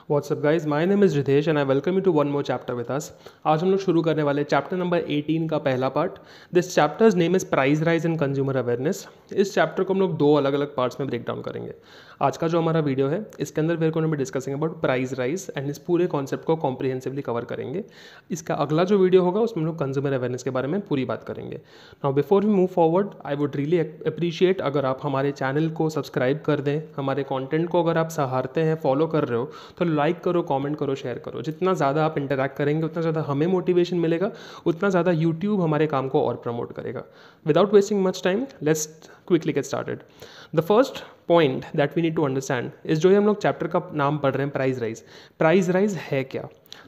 WhatsApp guys, my name is Ritesh and I welcome you to one more chapter with us. आज हम लोग शुरू करने वाले चैप्टर नंबर 18 का पहला part. This chapters name is price rise and consumer awareness. इस चैप्टर को हम लोग दो अलग अलग पार्ट्स में ब्रेक डाउन करेंगे। आज का जो हमारा वीडियो है इसके अंदर we're gonna be discussing about price rise and इस पूरे कॉन्सेप्ट को कॉम्प्रिहेंसिवली कवर करेंगे। इसका अगला जो वीडियो होगा उसमें हम लोग कंज्यूमर अवेयरनेस के बारे में पूरी बात करेंगे। Now before we move forward, I would really appreciate अगर आप हमारे चैनल को सब्सक्राइब कर दें। हमारे कंटेंट को अगर आप सराहते हैं, फॉलो कर रहे हो तो लाइक करो, कमेंट करो, शेयर करो। जितना ज़्यादा आप इंटरैक्ट करेंगे उतना ज़्यादा हमें मोटिवेशन मिलेगा, उतना ज़्यादा यूट्यूब हमारे काम को और प्रमोट करेगा। Without wasting much time, let's quickly get started. The first point that we need to understand is जो हम लोग चैप्टर का नाम पढ़ रहे हैं, प्राइस राइज। प्राइस राइज है क्या?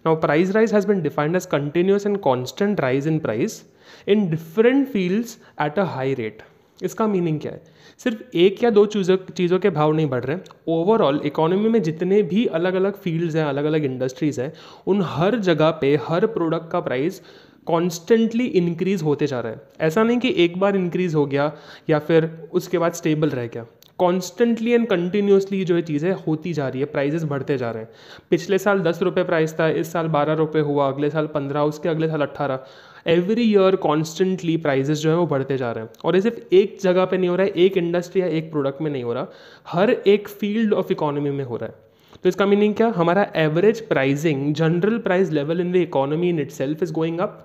Now price rise has been defined as continuous and constant rise in price in different fields at a high rate. इसका मीनिंग क्या है? सिर्फ एक या दो चीज़ों के भाव नहीं बढ़ रहे। ओवरऑल इकोनॉमी में जितने भी अलग अलग फील्ड्स हैं, अलग अलग इंडस्ट्रीज़ हैं, उन हर जगह पे हर प्रोडक्ट का प्राइस कॉन्स्टेंटली इंक्रीज होते जा रहा है। ऐसा नहीं कि एक बार इंक्रीज हो गया या फिर उसके बाद स्टेबल रह गया। कॉन्स्टेंटली एंड कंटिन्यूसली जो है चीज़ें होती जा रही है, प्राइजेस बढ़ते जा रहे हैं। पिछले साल 10 रुपये प्राइस था, इस साल 12 रुपये हुआ, अगले साल 15, उसके अगले साल 18। एवरी ईयर कॉन्स्टेंटली प्राइजेस जो है वो बढ़ते जा रहे हैं। और ये सिर्फ एक जगह पे नहीं हो रहा है, एक इंडस्ट्री या एक प्रोडक्ट में नहीं हो रहा, हर एक फील्ड ऑफ इकोनॉमी में हो रहा है। तो इसका मीनिंग क्या? हमारा average pricing, general price level in the economy in itself is going up.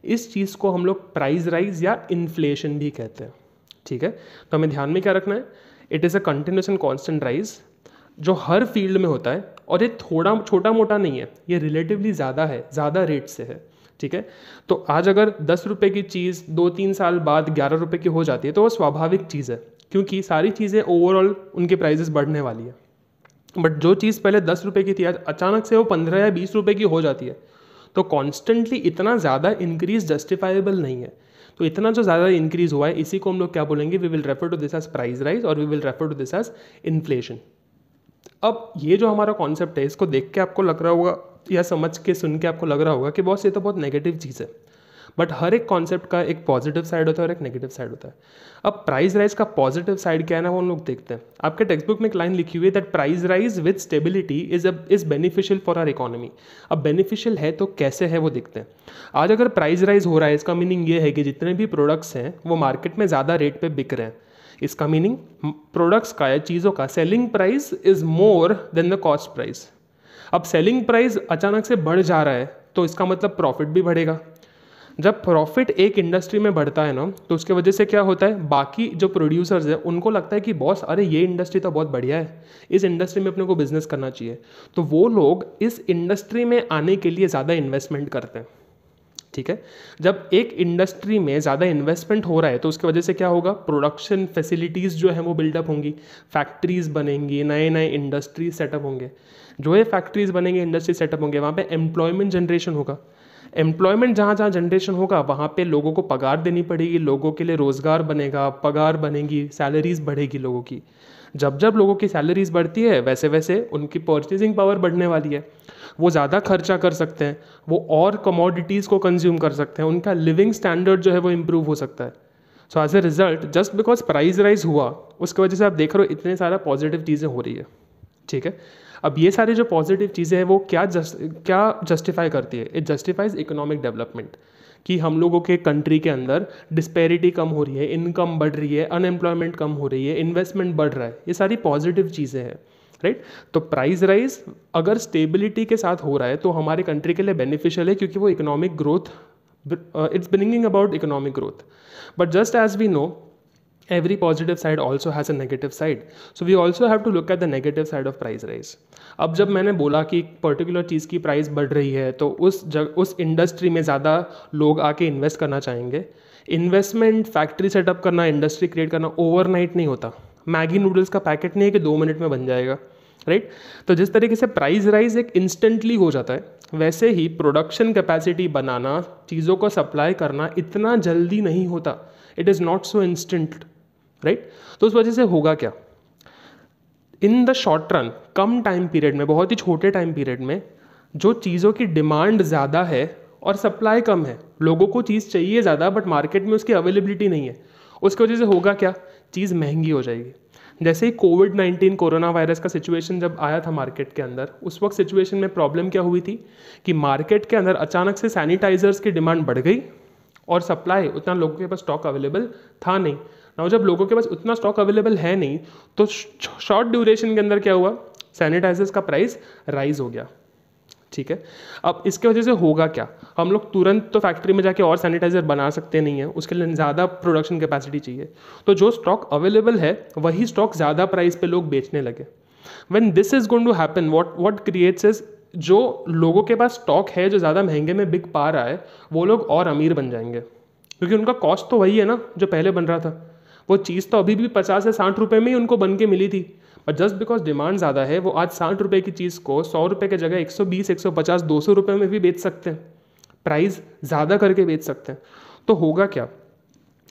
इस चीज़ को हम लोग प्राइस राइज या इन्फ्लेशन भी कहते हैं। ठीक है, तो हमें ध्यान में क्या रखना है? It is a continuous and constant rise जो हर फील्ड में होता है, और ये थोड़ा छोटा मोटा नहीं है, ये रिलेटिवली ज़्यादा है, ज़्यादा रेट से है। ठीक है, तो आज अगर 10 रुपये की चीज़ 2-3 साल बाद 11 रुपये की हो जाती है तो वो स्वाभाविक चीज़ है, क्योंकि सारी चीज़ें ओवरऑल उनके प्राइजेस बढ़ने वाली है। बट जो चीज़ पहले 10 रुपये की थी आज अचानक से वो 15 या 20 रुपये की हो जाती है, तो कॉन्स्टेंटली इतना ज़्यादा इंक्रीज जस्टिफाइबल नहीं है। तो इतना जो ज़्यादा इंक्रीज हुआ है इसी को हम लोग क्या बोलेंगे? We will refer to this as price rise और we will refer to this as inflation. अब ये जो हमारा कॉन्सेप्ट है, इसको देख के आपको लग रहा होगा या समझ के सुन के आपको लग रहा होगा कि बॉस ये तो बहुत नेगेटिव चीज़ है। बट हर एक कॉन्सेप्ट का एक पॉजिटिव साइड होता है और एक नेगेटिव साइड होता है। अब प्राइस राइज का पॉजिटिव साइड क्या है ना, वो हम लोग देखते हैं। आपके टेक्स्ट बुक में एक लाइन लिखी हुई है that price rise with stability is beneficial for our economy. अब बेनिफिशियल है तो कैसे है वो देखते हैं। आज अगर प्राइस राइज हो रहा है, इसका मीनिंग ये है कि जितने भी प्रोडक्ट्स हैं वो मार्केट में ज़्यादा रेट पे बिक रहे हैं। इसका मीनिंग प्रोडक्ट्स का या चीज़ों का selling price is more than the cost price. अब सेलिंग प्राइस अचानक से बढ़ जा रहा है तो इसका मतलब प्रॉफिट भी बढ़ेगा। जब प्रॉफिट एक इंडस्ट्री में बढ़ता है ना, तो उसके वजह से क्या होता है, बाकी जो प्रोड्यूसर्स हैं उनको लगता है कि बॉस अरे ये इंडस्ट्री तो बहुत बढ़िया है, इस इंडस्ट्री में अपने को बिजनेस करना चाहिए। तो वो लोग इस इंडस्ट्री में आने के लिए ज़्यादा इन्वेस्टमेंट करते हैं। ठीक है, जब एक इंडस्ट्री में ज़्यादा इन्वेस्टमेंट हो रहा है तो उसकी वजह से क्या होगा? प्रोडक्शन फैसिलिटीज़ जो है वो बिल्डअप होंगी, फैक्ट्रीज़ बनेंगी, नए नए इंडस्ट्री सेटअप होंगे। जो ये फैक्ट्रीज़ बनेंगे, इंडस्ट्री सेटअप होंगे, वहाँ पे एम्प्लॉयमेंट जनरेशन होगा। एम्प्लॉयमेंट जहाँ जहाँ जनरेशन होगा वहाँ पे लोगों को पगार देनी पड़ेगी, लोगों के लिए रोज़गार बनेगा, पगार बनेगी, सैलरीज बढ़ेगी लोगों की। जब जब लोगों की सैलरीज बढ़ती है वैसे वैसे उनकी परचेजिंग पावर बढ़ने वाली है, वो ज़्यादा खर्चा कर सकते हैं, वो और कमोडिटीज़ को कंज्यूम कर सकते हैं, उनका लिविंग स्टैंडर्ड जो है वो इम्प्रूव हो सकता है। So as a result, just because price rise हुआ उसकी वजह से आप देख रहे हो इतने सारा पॉजिटिव चीज़ें हो रही है। ठीक है, अब ये सारी जो पॉजिटिव चीज़ें हैं वो क्या जस्टिफाई करती है? इट जस्टिफाइज इकोनॉमिक डेवलपमेंट, कि हम लोगों के कंट्री के अंदर डिस्पैरिटी कम हो रही है, इनकम बढ़ रही है, अनएम्प्लॉयमेंट कम हो रही है, इन्वेस्टमेंट बढ़ रहा है। ये सारी पॉजिटिव चीज़ें हैं, राइट? तो प्राइस राइज अगर स्टेबिलिटी के साथ हो रहा है तो हमारे कंट्री के लिए बेनिफिशियल है, क्योंकि वो economic growth, it's bringing about economic growth. But just as we know, every positive side also has a negative side, so we also have to look at the negative side of price rise. अब जब मैंने बोला कि particular चीज़ की price बढ़ रही है तो उस इंडस्ट्री में ज़्यादा लोग आके इन्वेस्ट करना चाहेंगे। इन्वेस्टमेंट, फैक्ट्री सेटअप करना, इंडस्ट्री क्रिएट करना ओवरनाइट नहीं होता। मैगी नूडल्स का पैकेट नहीं है कि 2 मिनट में बन जाएगा, राइट? तो जिस तरीके से प्राइस राइज एक इंस्टेंटली हो जाता है, वैसे ही प्रोडक्शन कैपेसिटी बनाना, चीज़ों को सप्लाई करना इतना जल्दी नहीं होता। It is not so instant, right? तो उस वजह से होगा क्या? In the short run, come time period में, बहुत ही छोटे टाइम पीरियड में, जो चीज़ों की डिमांड ज़्यादा है और सप्लाई कम है, लोगों को चीज़ चाहिए ज़्यादा बट मार्केट में उसकी अवेलेबिलिटी नहीं है, उसकी वजह से होगा क्या? चीज़ महंगी हो जाएगी। जैसे ही कोविड-19 कोरोना वायरस का सिचुएशन जब आया था मार्केट के अंदर, उस वक्त सिचुएशन में प्रॉब्लम क्या हुई थी कि मार्केट के अंदर अचानक से सैनिटाइजर्स की डिमांड बढ़ गई और सप्लाई उतना लोगों के पास स्टॉक अवेलेबल था नहीं ना। जब लोगों के पास उतना स्टॉक अवेलेबल है नहीं तो शॉर्ट ड्यूरेशन के अंदर क्या हुआ, सैनिटाइजर्स का प्राइस राइज हो गया। ठीक है, अब इसके वजह से होगा क्या, हम लोग तुरंत तो फैक्ट्री में जाके और सैनिटाइजर बना सकते नहीं है, उसके लिए ज़्यादा प्रोडक्शन कैपेसिटी चाहिए। तो जो स्टॉक अवेलेबल है वही स्टॉक ज़्यादा प्राइस पे लोग बेचने लगे। When this is going to happen, what creates is, जो लोगों के पास स्टॉक है जो ज़्यादा महंगे में बिक पा रहा है, वो लोग और अमीर बन जाएंगे, क्योंकि उनका कॉस्ट तो वही है ना जो पहले बन रहा था। वो चीज़ तो अभी भी 50 से 60 रुपये में ही उनको बन के मिली थी, बट जस्ट बिकॉज डिमांड ज़्यादा है वो आज 60 रुपये की चीज़ को 100 रुपये की जगह 120, 150, 200 रुपये में भी बेच सकते हैं, प्राइस ज़्यादा करके बेच सकते हैं। तो होगा क्या,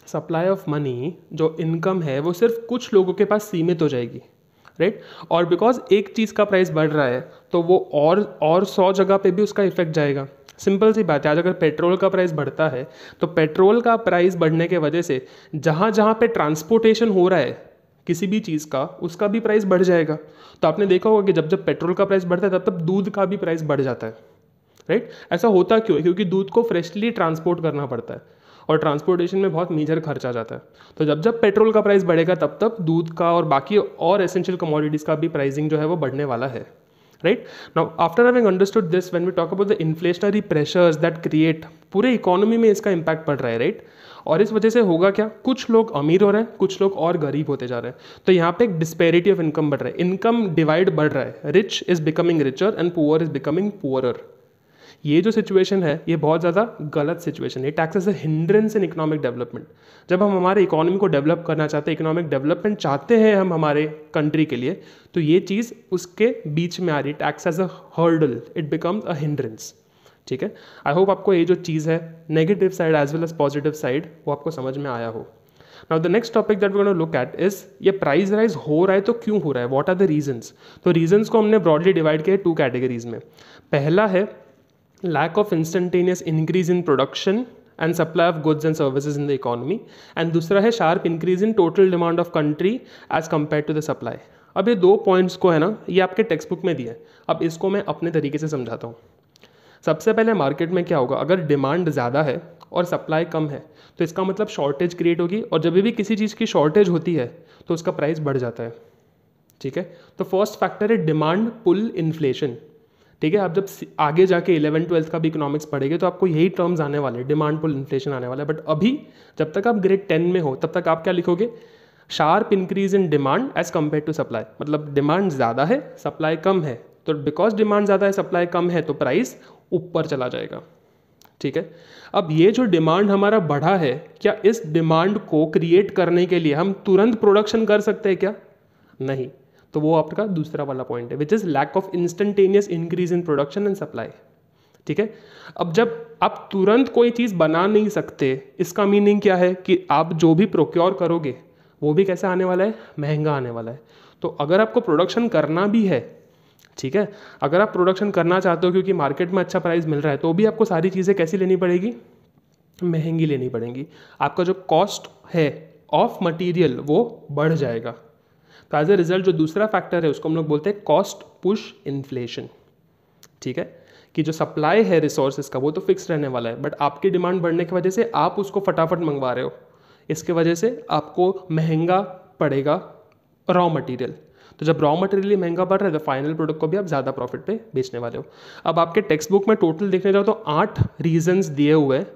सप्लाई ऑफ मनी जो इनकम है वो सिर्फ कुछ लोगों के पास सीमित हो जाएगी, राइट। और बिकॉज एक चीज़ का प्राइस बढ़ रहा है तो वो और 100 जगह पे भी उसका इफेक्ट जाएगा। सिंपल सी बात है, आज अगर पेट्रोल का प्राइस बढ़ता है तो पेट्रोल का प्राइस बढ़ने के वजह से जहाँ जहाँ पे ट्रांसपोर्टेशन हो रहा है किसी भी चीज़ का, उसका भी प्राइस बढ़ जाएगा। तो आपने देखा होगा कि जब जब पेट्रोल का प्राइस बढ़ता है तब दूध का भी प्राइस बढ़ जाता है, राइट। ऐसा होता क्यों है, क्योंकि दूध को फ्रेशली ट्रांसपोर्ट करना पड़ता है और ट्रांसपोर्टेशन में बहुत मेजर खर्चा जाता है। तो जब जब पेट्रोल का प्राइस बढ़ेगा तब तब दूध का और बाकी और एसेंशियल कमोडिटीज़ का भी प्राइसिंग जो है वो बढ़ने वाला है, right. Now after having understood this, when we talk about the inflationary pressures that create, पूरे इकोनॉमी में इसका इम्पैक्ट पड़ रहा है, राइट। और इस वजह से होगा क्या, कुछ लोग अमीर हो रहे हैं, कुछ लोग और गरीब होते जा रहे हैं। तो यहाँ पे एक डिस्पैरिटी ऑफ इनकम बढ़ रहा है, इनकम डिवाइड बढ़ रहा है, rich is becoming richer and poor is becoming poorer. ये जो सिचुएशन है ये बहुत ज़्यादा गलत सिचुएशन है, it acts as a hindrance in economic development. जब हम हमारे इकोनॉमी को डेवलप करना चाहते हैं, इकोनॉमिक डेवलपमेंट चाहते हैं हम हमारे कंट्री के लिए, तो ये चीज़ उसके बीच में आ रही है, it acts as a hurdle, it becomes a hindrance. ठीक है, आई होप आपको ये जो चीज़ है negative side as well as positive side वो आपको समझ में आया हो। Now the next topic that we gonna look at is, ये प्राइस राइज हो रहा है तो क्यों हो रहा है, व्हाट आर द रीजंस। तो रीजंस को हमने ब्रॉडली डिवाइड किया है 2 कैटेगरीज में। पहला है lack of instantaneous increase in production and supply of goods and services in the economy, and दूसरा है sharp increase in total demand of country as compared to the supply। अब ये 2 points को है ना, ये आपके टेक्स्ट बुक में दिया है, अब इसको मैं अपने तरीके से समझाता हूँ। सबसे पहले मार्केट में क्या होगा, अगर डिमांड ज़्यादा है और सप्लाई कम है तो इसका मतलब शॉर्टेज क्रिएट होगी, और जब भी किसी चीज़ की शॉर्टेज होती है तो उसका प्राइस बढ़ जाता है। ठीक है, तो फर्स्ट फैक्टर है डिमांड पुल इन्फ्लेशन। ठीक है, आप जब आगे जाके 11th-12th का भी इकोनॉमिक्स पढ़ेंगे तो आपको यही टर्म्स आने वाले, डिमांड पुल इन्फ्लेशन आने वाला है। बट अभी जब तक आप ग्रेड 10 में हो तब तक आप क्या लिखोगे, sharp increase in demand as compare to supply. मतलब डिमांड ज़्यादा है सप्लाई कम है, तो बिकॉज डिमांड ज़्यादा है सप्लाई कम है तो प्राइस ऊपर चला जाएगा। ठीक है, अब ये जो डिमांड हमारा बढ़ा है, क्या इस डिमांड को क्रिएट करने के लिए हम तुरंत प्रोडक्शन कर सकते हैं क्या, नहीं। तो वो आपका दूसरा वाला पॉइंट है, which is lack of instantaneous increase in production and supply. ठीक है, अब जब आप तुरंत कोई चीज़ बना नहीं सकते, इसका मीनिंग क्या है कि आप जो भी प्रोक्योर करोगे वो भी कैसा आने वाला है, महंगा आने वाला है। तो अगर आपको प्रोडक्शन करना भी है, ठीक है, अगर आप प्रोडक्शन करना चाहते हो क्योंकि मार्केट में अच्छा प्राइस मिल रहा है, तो भी आपको सारी चीज़ें कैसी लेनी पड़ेगी, महंगी लेनी पड़ेंगी। आपका जो कॉस्ट है ऑफ मटीरियल वो बढ़ जाएगा। तो एज ए रिजल्ट जो दूसरा फैक्टर है उसको हम लोग बोलते हैं कॉस्ट पुश इन्फ्लेशन। ठीक है, कि जो सप्लाई है रिसोर्सेज का वो तो फिक्स रहने वाला है, बट आपकी डिमांड बढ़ने की वजह से आप उसको फटाफट मंगवा रहे हो, इसके वजह से आपको महंगा पड़ेगा रॉ मटेरियल। तो जब रॉ मटेरियल महंगा पड़ रहा है तो फाइनल प्रोडक्ट को भी आप ज़्यादा प्रॉफिट पे बेचने वाले हो। अब आपके टेक्स्ट बुक में टोटल देखने जाओ तो 8 रीजंस दिए हुए हैं,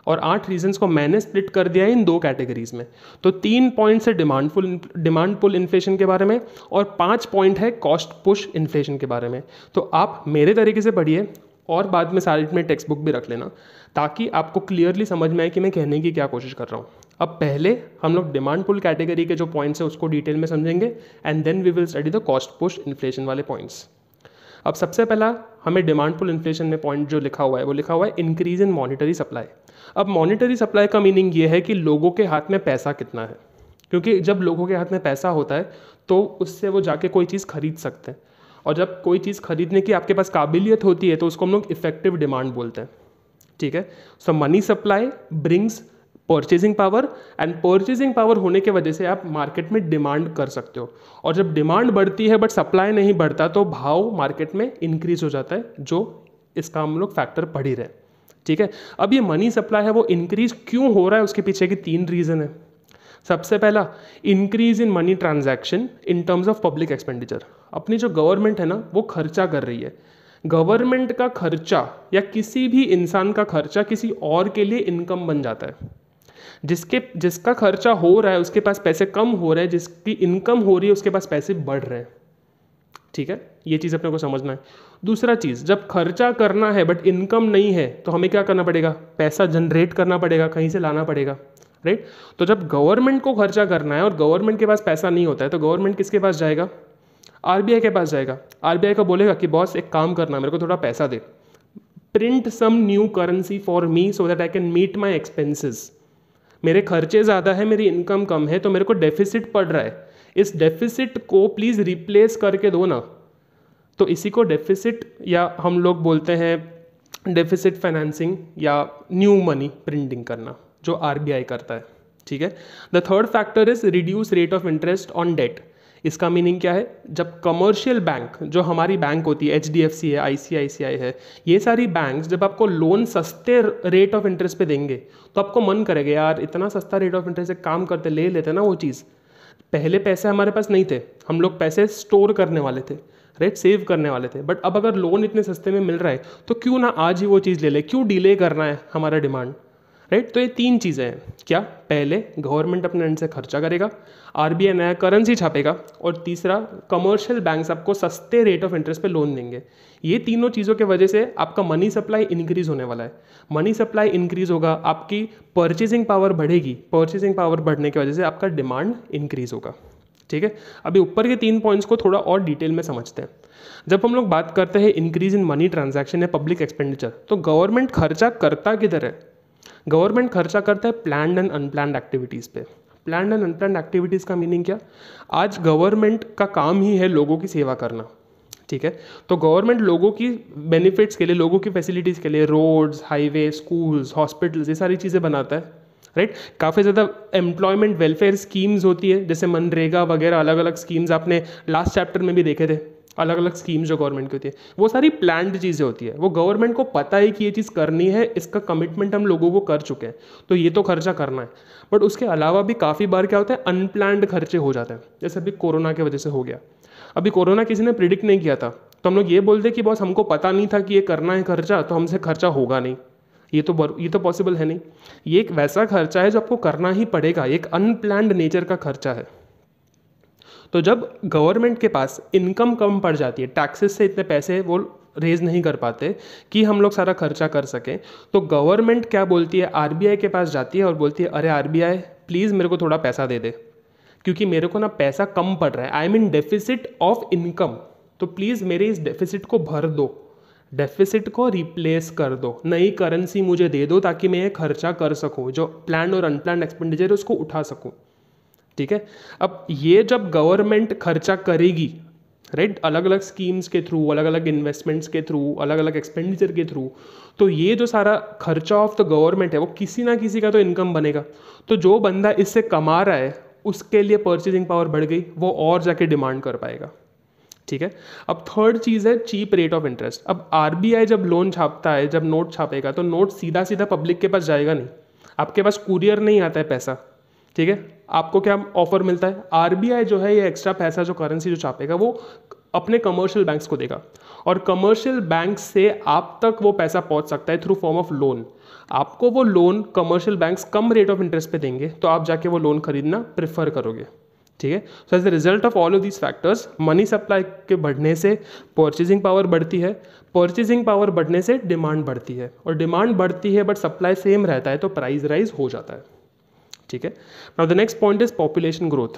और 8 रीजंस को मैंने स्प्लिट कर दिया है इन 2 कैटेगरीज में। तो 3 पॉइंट्स है डिमांड पुल इन्फ्लेशन के बारे में, और 5 पॉइंट है कॉस्ट पुश इन्फ्लेशन के बारे में। तो आप मेरे तरीके से पढ़िए और बाद में साइड में टेक्स्ट बुक भी रख लेना, ताकि आपको क्लियरली समझ में आए कि मैं कहने की क्या कोशिश कर रहा हूँ। अब पहले हम लोग डिमांड पुल कैटेगरी के जो पॉइंट्स है उसको डिटेल में समझेंगे, and then we will study the cost push inflation वाले पॉइंट्स। अब सबसे पहला हमें डिमांड पुल इन्फ्लेशन में पॉइंट जो लिखा हुआ है वो लिखा हुआ है इंक्रीज इन मॉनिटरी सप्लाई। अब मॉनिटरी सप्लाई का मीनिंग ये है कि लोगों के हाथ में पैसा कितना है, क्योंकि जब लोगों के हाथ में पैसा होता है तो उससे वो जाके कोई चीज़ खरीद सकते हैं, और जब कोई चीज़ खरीदने की आपके पास काबिलियत होती है तो उसको हम लोग इफेक्टिव डिमांड बोलते हैं। ठीक है, so money supply brings purchasing power, and purchasing power होने की वजह से आप मार्केट में डिमांड कर सकते हो, और जब डिमांड बढ़ती है बट सप्लाई नहीं बढ़ता तो भाव मार्केट में इंक्रीज हो जाता है, जो इसका हम लोग फैक्टर पढ़ ही रहे हैं। ठीक है, अब ये मनी सप्लाई है वो इंक्रीज क्यों हो रहा है, उसके पीछे की 3 रीज़न है। सबसे पहला, increase in money transaction in terms of public expenditure. अपनी जो गवर्नमेंट है ना वो खर्चा कर रही है, गवर्नमेंट का खर्चा या किसी भी इंसान का खर्चा किसी और के लिए इनकम बन जाता है। जिसका खर्चा हो रहा है उसके पास पैसे कम हो रहे हैं, जिसकी इनकम हो रही है उसके पास पैसे बढ़ रहे हैं। ठीक है, ये चीज़ अपने को समझना है। दूसरा चीज़, जब खर्चा करना है बट इनकम नहीं है तो हमें क्या करना पड़ेगा, पैसा जनरेट करना पड़ेगा, कहीं से लाना पड़ेगा, राइट। तो जब गवर्नमेंट को खर्चा करना है और गवर्नमेंट के पास पैसा नहीं होता है तो गवर्नमेंट किसके पास जाएगा, आरबीआई के पास जाएगा। आरबीआई को बोलेगा कि बॉस एक काम करना, मेरे को थोड़ा पैसा दे, print some new currency for me so that I can meet my expenses. मेरे खर्चे ज़्यादा है, मेरी इनकम कम है, तो मेरे को डेफिसिट पड़ रहा है, इस डेफिसिट को प्लीज़ रिप्लेस करके दो ना। तो इसी को डेफिसिट या हम लोग बोलते हैं डेफिसिट फाइनेंसिंग या न्यू मनी प्रिंटिंग करना, जो आरबीआई करता है। ठीक है, the third factor is reduce rate of interest on debt. इसका मीनिंग क्या है, जब कमर्शियल बैंक, जो हमारी बैंक होती है, एचडीएफसी है, आईसीआईसीआई है, ये सारी बैंक्स जब आपको लोन सस्ते रेट ऑफ इंटरेस्ट पे देंगे तो आपको मन करेगा यार इतना सस्ता रेट ऑफ इंटरेस्ट, एक काम करते ले लेते ना वो चीज़। पहले पैसे हमारे पास नहीं थे, हम लोग पैसे स्टोर करने वाले थे, राइट, सेव करने वाले थे, बट अब अगर लोन इतने सस्ते में मिल रहा है तो क्यों ना आज ही वो चीज़ ले ले, क्यों डिले करना है हमारा डिमांड, राइट। तो ये 3 चीज़ें हैं। क्या, पहले गवर्नमेंट अपने एंड से खर्चा करेगा, आरबीआई नया करेंसी छापेगा, और तीसरा कमर्शियल बैंक्स आपको सस्ते रेट ऑफ इंटरेस्ट पे लोन देंगे। ये तीनों चीज़ों की वजह से आपका मनी सप्लाई इंक्रीज होने वाला है। मनी सप्लाई इंक्रीज होगा, आपकी परचेजिंग पावर बढ़ेगी, परचेजिंग पावर बढ़ने की वजह से आपका डिमांड इंक्रीज होगा। ठीक है, अभी ऊपर के 3 पॉइंट्स को थोड़ा और डिटेल में समझते हैं। जब हम लोग बात करते हैं इंक्रीज इन मनी ट्रांजैक्शन या पब्लिक एक्सपेंडिचर, तो गवर्नमेंट खर्चा करता किधर है, गवर्नमेंट खर्चा करता है प्लान्ड एंड अनप्लान्ड एक्टिविटीज़ पे। प्लान्ड एंड अनप्लान्ड एक्टिविटीज़ का मीनिंग क्या, आज गवर्नमेंट का काम ही है लोगों की सेवा करना। ठीक है, तो गवर्नमेंट लोगों की बेनिफिट्स के लिए, लोगों की फैसिलिटीज़ के लिए रोड्स, हाईवे, स्कूल्स, हॉस्पिटल्स, ये सारी चीज़ें बनाता है, राइट। काफ़ी ज़्यादा एम्प्लॉयमेंट वेलफेयर स्कीम्स होती है, जैसे मनरेगा वगैरह, अलग अलग स्कीम्स आपने लास्ट चैप्टर में भी देखे थे, अलग अलग स्कीम्स जो गवर्नमेंट की होती है, वो सारी प्लान्ड चीज़ें होती है। वो गवर्नमेंट को पता है कि ये चीज़ करनी है, इसका कमिटमेंट हम लोगों को कर चुके हैं, तो ये तो खर्चा करना है। बट उसके अलावा भी काफ़ी बार क्या होता है, अनप्लान्ड खर्चे हो जाते हैं, जैसे अभी कोरोना की वजह से हो गया। अभी कोरोना किसी ने प्रिडिक्ट नहीं किया था, तो हम लोग ये बोलते कि बॉस हमको पता नहीं था कि ये करना है खर्चा, तो हमसे खर्चा होगा नहीं। ये तो पॉसिबल है नहीं। ये एक वैसा खर्चा है जो आपको करना ही पड़ेगा, एक अनप्लान्ड नेचर का खर्चा है। तो जब गवर्नमेंट के पास इनकम कम पड़ जाती है, टैक्सेस से इतने पैसे वो रेज नहीं कर पाते कि हम लोग सारा खर्चा कर सकें, तो गवर्नमेंट क्या बोलती है, आरबीआई के पास जाती है और बोलती है अरे आरबीआई प्लीज़ मेरे को थोड़ा पैसा दे दे, क्योंकि मेरे को ना पैसा कम पड़ रहा है, I mean deficit of income, तो प्लीज़ मेरे इस डेफिसिट को भर दो, डेफिसिट को रिप्लेस कर दो, नई करेंसी मुझे दे दो ताकि मैं ये खर्चा कर सकूं, जो प्लान और अनप्लान्ड एक्सपेंडिचर है उसको उठा सकूं। ठीक है, अब ये जब गवर्नमेंट खर्चा करेगी, राइट, अलग अलग स्कीम्स के थ्रू, अलग अलग इन्वेस्टमेंट्स के थ्रू, अलग अलग एक्सपेंडिचर के थ्रू, तो ये जो सारा खर्चा ऑफ द गवर्नमेंट है वो किसी ना किसी का तो इनकम बनेगा। तो जो बंदा इससे कमा रहा है उसके लिए परचेजिंग पावर बढ़ गई, वो और जाके डिमांड कर पाएगा। ठीक है, अब थर्ड चीज़ है चीप रेट ऑफ इंटरेस्ट। अब आरबीआई जब लोन छापता है, जब नोट छापेगा, तो नोट सीधा सीधा पब्लिक के पास जाएगा नहीं, आपके पास कुरियर नहीं आता है पैसा। ठीक है, आपको क्या ऑफर मिलता है, आरबीआई जो है ये एक्स्ट्रा पैसा जो करेंसी जो छापेगा वो अपने कमर्शियल बैंक्स को देगा, और कमर्शियल बैंक से आप तक वो पैसा पहुंच सकता है थ्रू फॉर्म ऑफ लोन। आपको वो loan commercial banks come rate of interest पे देंगे, तो आप जाके वो लोन खरीदना प्रेफर करोगे। ठीक है, so as the result of all of these factors, money supply के बढ़ने से परचेजिंग पावर बढ़ती है, परचेजिंग पावर बढ़ने से डिमांड बढ़ती है, और डिमांड बढ़ती है बट सप्लाई सेम रहता है तो प्राइस राइज हो जाता है। ठीक है, now the next point is population growth.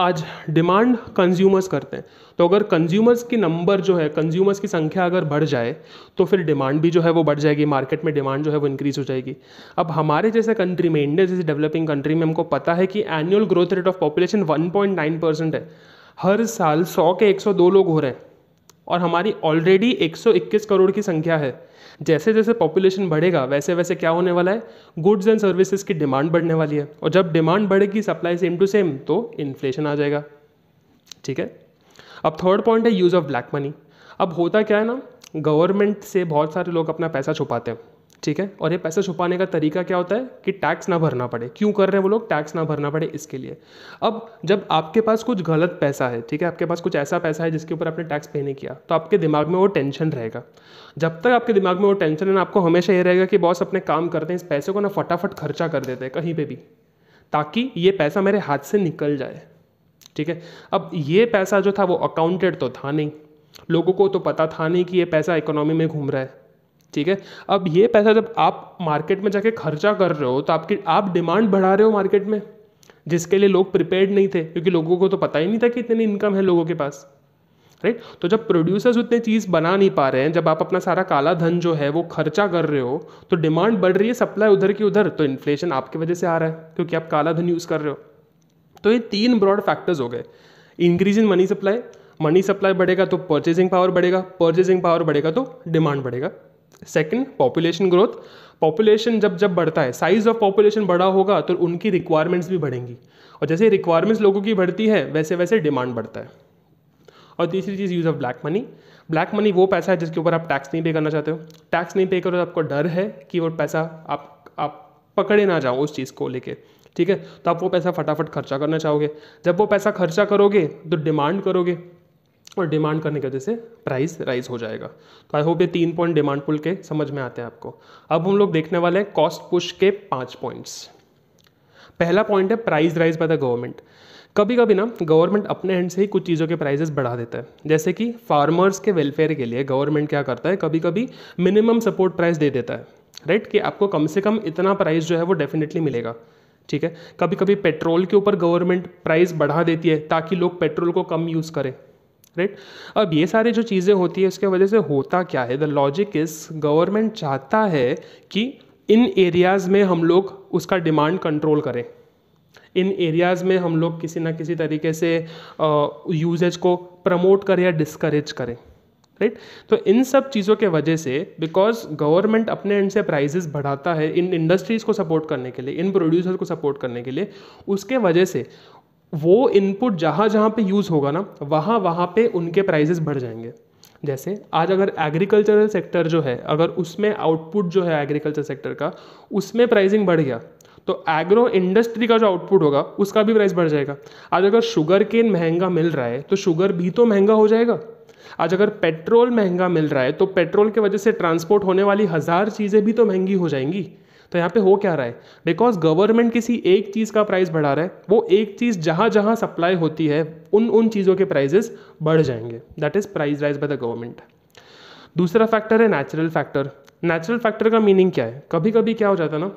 आज डिमांड कंज्यूमर्स करते हैं, तो अगर कंज्यूमर्स की नंबर जो है, कंज्यूमर्स की संख्या अगर बढ़ जाए तो फिर डिमांड भी जो है वो बढ़ जाएगी, मार्केट में डिमांड जो है वो इंक्रीज हो जाएगी। अब हमारे जैसे कंट्री में, इंडिया जैसे डेवलपिंग कंट्री में हमको पता है कि annual growth rate of population 1.9% है। हर साल 100 के 102 लोग हो रहे हैं, और हमारी ऑलरेडी 121 करोड़ की संख्या है। जैसे जैसे पॉपुलेशन बढ़ेगा वैसे वैसे क्या होने वाला है, गुड्स एंड सर्विसेज की डिमांड बढ़ने वाली है, और जब डिमांड बढ़ेगी सप्लाई सेम टू सेम तो इन्फ्लेशन आ जाएगा। ठीक है। अब थर्ड पॉइंट है यूज़ ऑफ ब्लैक मनी। अब होता क्या है ना, गवर्नमेंट से बहुत सारे लोग अपना पैसा छुपाते हैं। ठीक है। और ये पैसा छुपाने का तरीका क्या होता है कि टैक्स ना भरना पड़े। क्यों कर रहे हैं वो लोग, टैक्स ना भरना पड़े इसके लिए। अब जब आपके पास कुछ गलत पैसा है, ठीक है, आपके पास कुछ ऐसा पैसा है जिसके ऊपर आपने टैक्स पे नहीं किया, तो आपके दिमाग में वो टेंशन रहेगा। जब तक आपके दिमाग में वो टेंशन है ना, आपको हमेशा ये रहेगा कि बॉस अपने काम करते हैं, इस पैसे को ना फटाफट खर्चा कर देते हैं कहीं पर भी, ताकि ये पैसा मेरे हाथ से निकल जाए। ठीक है। अब ये पैसा जो था वो अकाउंटेड तो था नहीं, लोगों को तो पता था नहीं कि ये पैसा इकोनॉमी में घूम रहा है। ठीक है। अब ये पैसा जब आप मार्केट में जाके खर्चा कर रहे हो तो आप डिमांड बढ़ा रहे हो मार्केट में, जिसके लिए लोग प्रिपेयर्ड नहीं थे, क्योंकि लोगों को तो पता ही नहीं था कि इतनी इनकम है लोगों के पास। राइट। तो जब प्रोड्यूसर्स उतने चीज़ बना नहीं पा रहे हैं, जब आप अपना सारा काला धन जो है वो खर्चा कर रहे हो, तो डिमांड बढ़ रही है, सप्लाई उधर की उधर, तो इन्फ्लेशन आपकी वजह से आ रहा है क्योंकि आप काला धन यूज़ कर रहे हो। तो ये 3 ब्रॉड फैक्टर्स हो गए। इंक्रीज इन मनी सप्लाई बढ़ेगा तो परचेजिंग पावर बढ़ेगा, परचेजिंग पावर बढ़ेगा तो डिमांड बढ़ेगा। Second, population growth. पॉपुलेशन जब बढ़ता है, साइज ऑफ पॉपुलेशन बड़ा होगा तो उनकी रिक्वायरमेंट्स भी बढ़ेंगी, और जैसे रिक्वायरमेंट्स लोगों की बढ़ती है वैसे वैसे डिमांड बढ़ता है। और तीसरी चीज़, use of black money. Black money वो पैसा है जिसके ऊपर आप टैक्स नहीं पे करना चाहते हो। टैक्स नहीं पे करो तो आपको डर है कि वो पैसा आप पकड़े ना जाओ उस चीज़ को लेके। ठीक है। तो आप वो पैसा फटाफट खर्चा करना चाहोगे। जब वो पैसा खर्चा करोगे तो डिमांड करोगे, और डिमांड करने की वजह से प्राइस राइज हो जाएगा। तो आई होप ये 3 पॉइंट डिमांड पुल के समझ में आते हैं आपको। अब हम लोग देखने वाले हैं कॉस्ट पुश के 5 पॉइंट्स। पहला पॉइंट है price rise by the government. कभी कभी ना गवर्नमेंट अपने एंड से ही कुछ चीज़ों के प्राइजेस बढ़ा देता है, जैसे कि फार्मर्स के वेलफेयर के लिए गवर्नमेंट क्या करता है, कभी कभी मिनिमम सपोर्ट प्राइस दे देता है। राइट, कि आपको कम से कम इतना प्राइस जो है वो डेफिनेटली मिलेगा। ठीक है। कभी कभी पेट्रोल के ऊपर गवर्नमेंट प्राइस बढ़ा देती है ताकि लोग पेट्रोल को कम यूज़ करें। राइट। अब ये सारी जो चीज़ें होती है इसके वजह से होता क्या है, द लॉजिक इज गवर्नमेंट चाहता है कि इन एरियाज़ में हम लोग उसका डिमांड कंट्रोल करें, इन एरियाज़ में हम लोग किसी ना किसी तरीके से यूजेज को प्रमोट करें या डिस्करेज करें। राइट। तो इन सब चीज़ों के वजह से, बिकॉज गवर्नमेंट अपने एंड से प्राइजेस बढ़ाता है इन इंडस्ट्रीज़ को सपोर्ट करने के लिए, इन प्रोड्यूसर्स को सपोर्ट करने के लिए, उसके वजह से वो इनपुट जहाँ जहाँ पे यूज़ होगा ना वहाँ वहाँ पे उनके प्राइजेस बढ़ जाएंगे। जैसे आज अगर एग्रीकल्चरल सेक्टर जो है, अगर उसमें आउटपुट जो है एग्रीकल्चर सेक्टर का, उसमें प्राइसिंग बढ़ गया तो एग्रो इंडस्ट्री का जो आउटपुट होगा उसका भी प्राइस बढ़ जाएगा। आज अगर शुगर केन महंगा मिल रहा है तो शुगर भी तो महंगा हो जाएगा। आज अगर पेट्रोल महंगा मिल रहा है तो पेट्रोल की वजह से ट्रांसपोर्ट होने वाली 1000 चीज़ें भी तो महंगी हो जाएंगी। तो यहाँ पे हो क्या रहा है, बिकॉज गवर्नमेंट किसी एक चीज़ का प्राइस बढ़ा रहा है, वो एक चीज़ जहाँ जहाँ सप्लाई होती है उन चीज़ों के प्राइजेस बढ़ जाएंगे। That is price rise by the government. दूसरा फैक्टर है नेचुरल फैक्टर। नेचुरल फैक्टर का मीनिंग क्या है, कभी कभी क्या हो जाता है ना,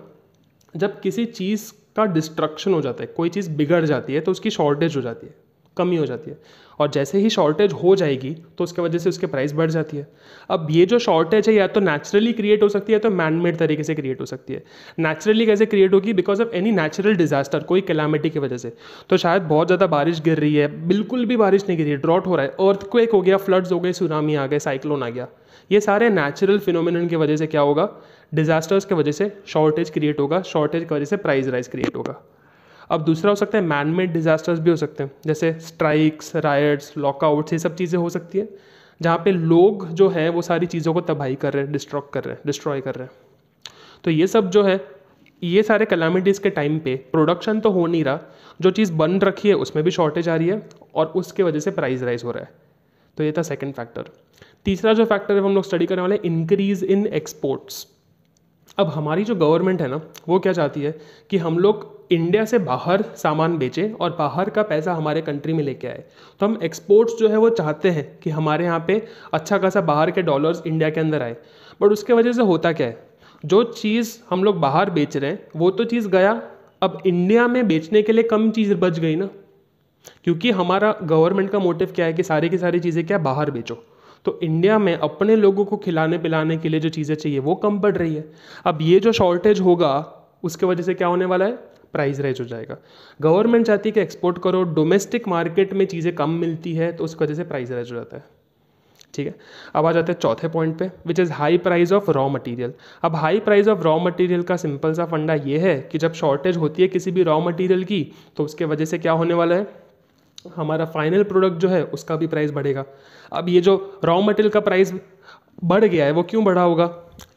जब किसी चीज़ का डिस्ट्रक्शन हो जाता है, कोई चीज़ बिगड़ जाती है तो उसकी शॉर्टेज हो जाती है, कमी हो जाती है, और जैसे ही शॉर्टेज हो जाएगी तो उसके वजह से उसके प्राइस बढ़ जाती है। अब ये जो शॉर्टेज है या तो नेचुरली क्रिएट हो सकती है तो मैन मेड तरीके से क्रिएट हो सकती है। नेचुरली कैसे क्रिएट होगी, because of any natural disaster, कोई कैलामिटी की वजह से। तो शायद बहुत ज़्यादा बारिश गिर रही है, बिल्कुल भी बारिश नहीं गिर रही है, ड्रॉट हो रहा है, अर्थक्वेक हो गया, फ्लड्स हो गए, सुनामी आ गए, साइक्लोन आ गया, ये सारे नेचुरल फिनोमिनन की वजह से क्या होगा, डिजास्टर्स की वजह से शॉर्टेज क्रिएट होगा, शॉर्टेज की वजह से प्राइस राइज क्रिएट होगा। अब दूसरा हो सकता है मैन मेड डिजास्टर्स भी हो सकते हैं, जैसे स्ट्राइक्स, रायट्स, लॉकआउट्स, ये सब चीज़ें हो सकती है जहाँ पे लोग जो है वो सारी चीज़ों को तबाही कर रहे हैं, डिस्ट्रॉय कर रहे हैं। तो ये सब जो है, ये सारे कैलामिटीज़ के टाइम पे प्रोडक्शन तो हो नहीं रहा, जो चीज़ बन रखी है उसमें भी शॉर्टेज आ रही है और उसके वजह से प्राइस राइज हो रहा है। तो ये था सेकेंड फैक्टर। तीसरा जो फैक्टर है हम लोग स्टडी करने वाले, इंक्रीज इन एक्सपोर्ट्स। अब हमारी जो गवर्नमेंट है ना वो क्या चाहती है कि हम लोग इंडिया से बाहर सामान बेचें और बाहर का पैसा हमारे कंट्री में लेके आए। तो हम एक्सपोर्ट्स जो है वो चाहते हैं कि हमारे यहाँ पे अच्छा खासा बाहर के डॉलर्स इंडिया के अंदर आए। बट उसके वजह से होता क्या है, जो चीज़ हम लोग बाहर बेच रहे हैं वो तो चीज़ गया, अब इंडिया में बेचने के लिए कम चीज़ बच गई ना, क्योंकि हमारा गवर्नमेंट का मोटिव क्या है कि सारी की सारी चीज़ें क्या बाहर बेचो। तो इंडिया में अपने लोगों को खिलाने पिलाने के लिए जो चीज़ें चाहिए वो कम पड़ रही है। अब ये जो शॉर्टेज होगा उसके वजह से क्या होने वाला है, प्राइस राइज हो जाएगा। गवर्नमेंट चाहती है कि एक्सपोर्ट करो, डोमेस्टिक मार्केट में चीज़ें कम मिलती है तो उसकी वजह से प्राइस राइज हो जाता है। ठीक है। अब आ जाते हैं चौथे पॉइंट पे, which is high price of raw material. अब high price of raw material का सिंपल सा फंडा ये है कि जब शॉर्टेज होती है किसी भी रॉ मटेरियल की तो उसके वजह से क्या होने वाला है, हमारा फाइनल प्रोडक्ट जो है उसका भी प्राइस बढ़ेगा। अब ये जो रॉ मटेरियल का प्राइस बढ़ गया है वो क्यों बढ़ा होगा,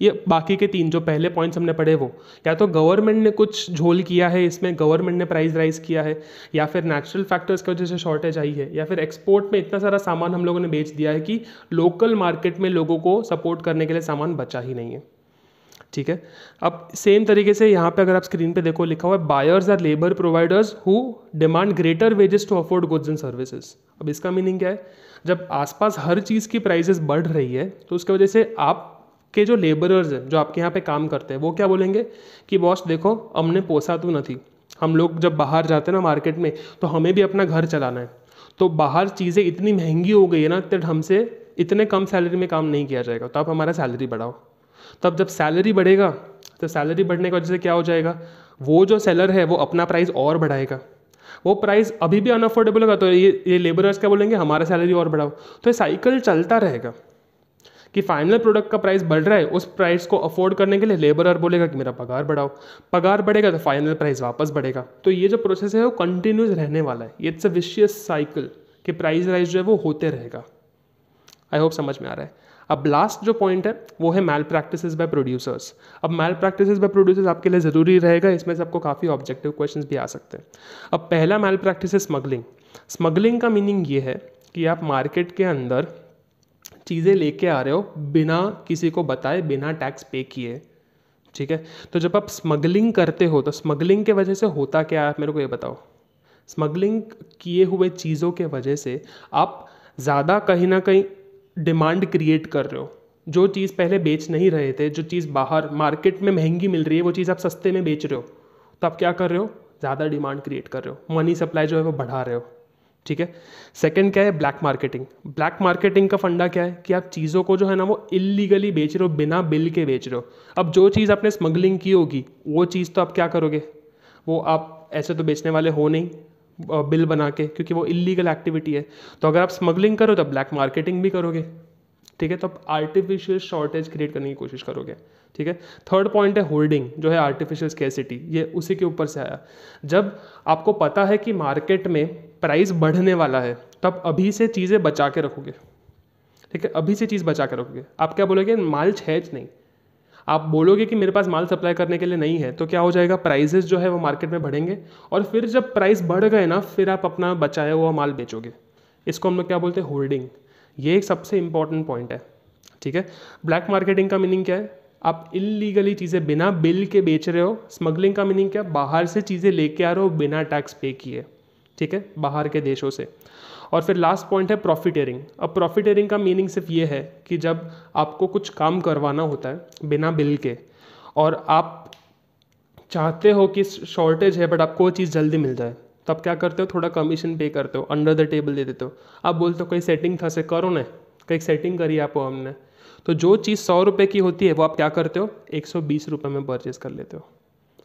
ये बाकी के तीन जो पहले पॉइंट्स हमने पढ़े वो या तो गवर्नमेंट ने कुछ झोल किया है, इसमें गवर्नमेंट ने प्राइस राइज किया है, या फिर नेचुरल फैक्टर्स की वजह से शॉर्टेज आई है, या फिर एक्सपोर्ट में इतना सारा सामान हम लोगों ने बेच दिया है कि लोकल मार्केट में लोगों को सपोर्ट करने के लिए सामान बचा ही नहीं है। ठीक है। अब सेम तरीके से यहाँ पे अगर आप स्क्रीन पे देखो लिखा हुआ है buyers are labour providers who demand greater wages to afford goods and services. अब इसका मीनिंग क्या है, जब आसपास हर चीज़ की प्राइसेस बढ़ रही है तो उसकी वजह से आपके जो लेबरर्स हैं जो आपके यहाँ पे काम करते हैं वो क्या बोलेंगे कि बॉस देखो हमने पोसा तो नहीं, हम लोग जब बाहर जाते हैं ना मार्केट में तो हमें भी अपना घर चलाना है, तो बाहर चीज़ें इतनी महंगी हो गई है ना तो हमसे इतने कम सैलरी में काम नहीं किया जाएगा, तो आप हमारा सैलरी बढ़ाओ। तब जब सैलरी बढ़ेगा तो सैलरी बढ़ने की वजह से क्या हो जाएगा, वो जो सेलर है वो अपना प्राइस और बढ़ाएगा, वो प्राइस अभी भी अनअफोर्डेबल होगा तो ये लेबरर्स क्या बोलेंगे हमारा सैलरी और बढ़ाओ। तो ये साइकिल चलता रहेगा कि फाइनल प्रोडक्ट का प्राइस बढ़ रहा है, उस प्राइस को अफोर्ड करने के लिए लेबरर बोलेगा कि मेरा पगार बढ़ाओ, पगार बढ़ेगा तो फाइनल प्राइस वापस बढ़ेगा। तो ये जो प्रोसेस है वो कंटिन्यूस रहने वाला है, ये इट्स अ विशियस साइकिल कि प्राइस राइज जो है वो होते रहेगा। आई होप समझ में आ रहा है। अब लास्ट जो पॉइंट है वो है मैल प्रैक्टिसेस बाय प्रोड्यूसर्स। अब मैल प्रैक्टिसेस बाय प्रोड्यूसर्स आपके लिए ज़रूरी रहेगा, इसमें से आपको काफ़ी ऑब्जेक्टिव क्वेश्चंस भी आ सकते हैं। अब पहला मैल प्रैक्टिस है स्मगलिंग। स्मगलिंग का मीनिंग ये है कि आप मार्केट के अंदर चीज़ें लेके आ रहे हो बिना किसी को बताए, बिना टैक्स पे किए। ठीक है। तो जब आप स्मगलिंग करते हो तो स्मगलिंग के वजह से होता क्या है, आप मेरे को ये बताओ। स्मगलिंग किए हुए चीज़ों के वजह से आप ज़्यादा कहीं ना कहीं डिमांड क्रिएट कर रहे हो। जो चीज़ पहले बेच नहीं रहे थे, जो चीज़ बाहर मार्केट में महंगी मिल रही है वो चीज़ आप सस्ते में बेच रहे हो, तो आप क्या कर रहे हो, ज़्यादा डिमांड क्रिएट कर रहे हो, मनी सप्लाई जो है वो बढ़ा रहे हो। ठीक है। सेकंड क्या है, ब्लैक मार्केटिंग। ब्लैक मार्केटिंग का फंडा क्या है कि आप चीज़ों को जो है ना वो इलीगली बेच रहे हो, बिना बिल के बेच रहे हो। अब जो चीज़ आपने स्मगलिंग की होगी वो चीज़ तो आप क्या करोगे, वो आप ऐसे तो बेचने वाले हो नहीं बिल बना के, क्योंकि वो इलीगल एक्टिविटी है। तो अगर आप स्मगलिंग करो तो ब्लैक मार्केटिंग भी करोगे। ठीक है। तो आप आर्टिफिशियल शॉर्टेज क्रिएट करने की कोशिश करोगे। ठीक है। थर्ड पॉइंट है होल्डिंग, जो है आर्टिफिशियल स्कैर्सिटी, ये उसी के ऊपर से आया। जब आपको पता है कि मार्केट में प्राइस बढ़ने वाला है तब अभी से चीज़ें बचा के रखोगे। ठीक है। अभी से चीज़ बचा के रखोगे। आप क्या बोलोगे, माल छैच नहीं, आप बोलोगे कि मेरे पास माल सप्लाई करने के लिए नहीं है, तो क्या हो जाएगा, प्राइसेस जो है वो मार्केट में बढ़ेंगे और फिर जब प्राइस बढ़ गए ना फिर आप अपना बचाया हुआ माल बेचोगे। इसको हम लोग क्या बोलते हैं, होल्डिंग। ये एक सबसे इंपॉर्टेंट पॉइंट है। ठीक है। ब्लैक मार्केटिंग का मीनिंग क्या है, आप इलीगली चीज़ें बिना बिल के बेच रहे हो। स्मगलिंग का मीनिंग क्या, बाहर से चीज़ें लेके आ रहे हो बिना टैक्स पे किए। ठीक है, बाहर के देशों से। और फिर लास्ट पॉइंट है प्रॉफिटेरिंग। अब प्रॉफिटेरिंग का मीनिंग सिर्फ ये है कि जब आपको कुछ काम करवाना होता है बिना बिल के और आप चाहते हो कि शॉर्टेज है बट आपको वो चीज़ जल्दी मिल जाए, तो आप क्या करते हो, थोड़ा कमीशन पे करते हो, अंडर द टेबल दे देते हो। आप बोलते हो कोई सेटिंग था से करो ना, कहीं सेटिंग करी आपको हमने, तो जो चीज़ 100 रुपये की होती है वो आप क्या करते हो, 120 रुपये में परचेज कर लेते हो।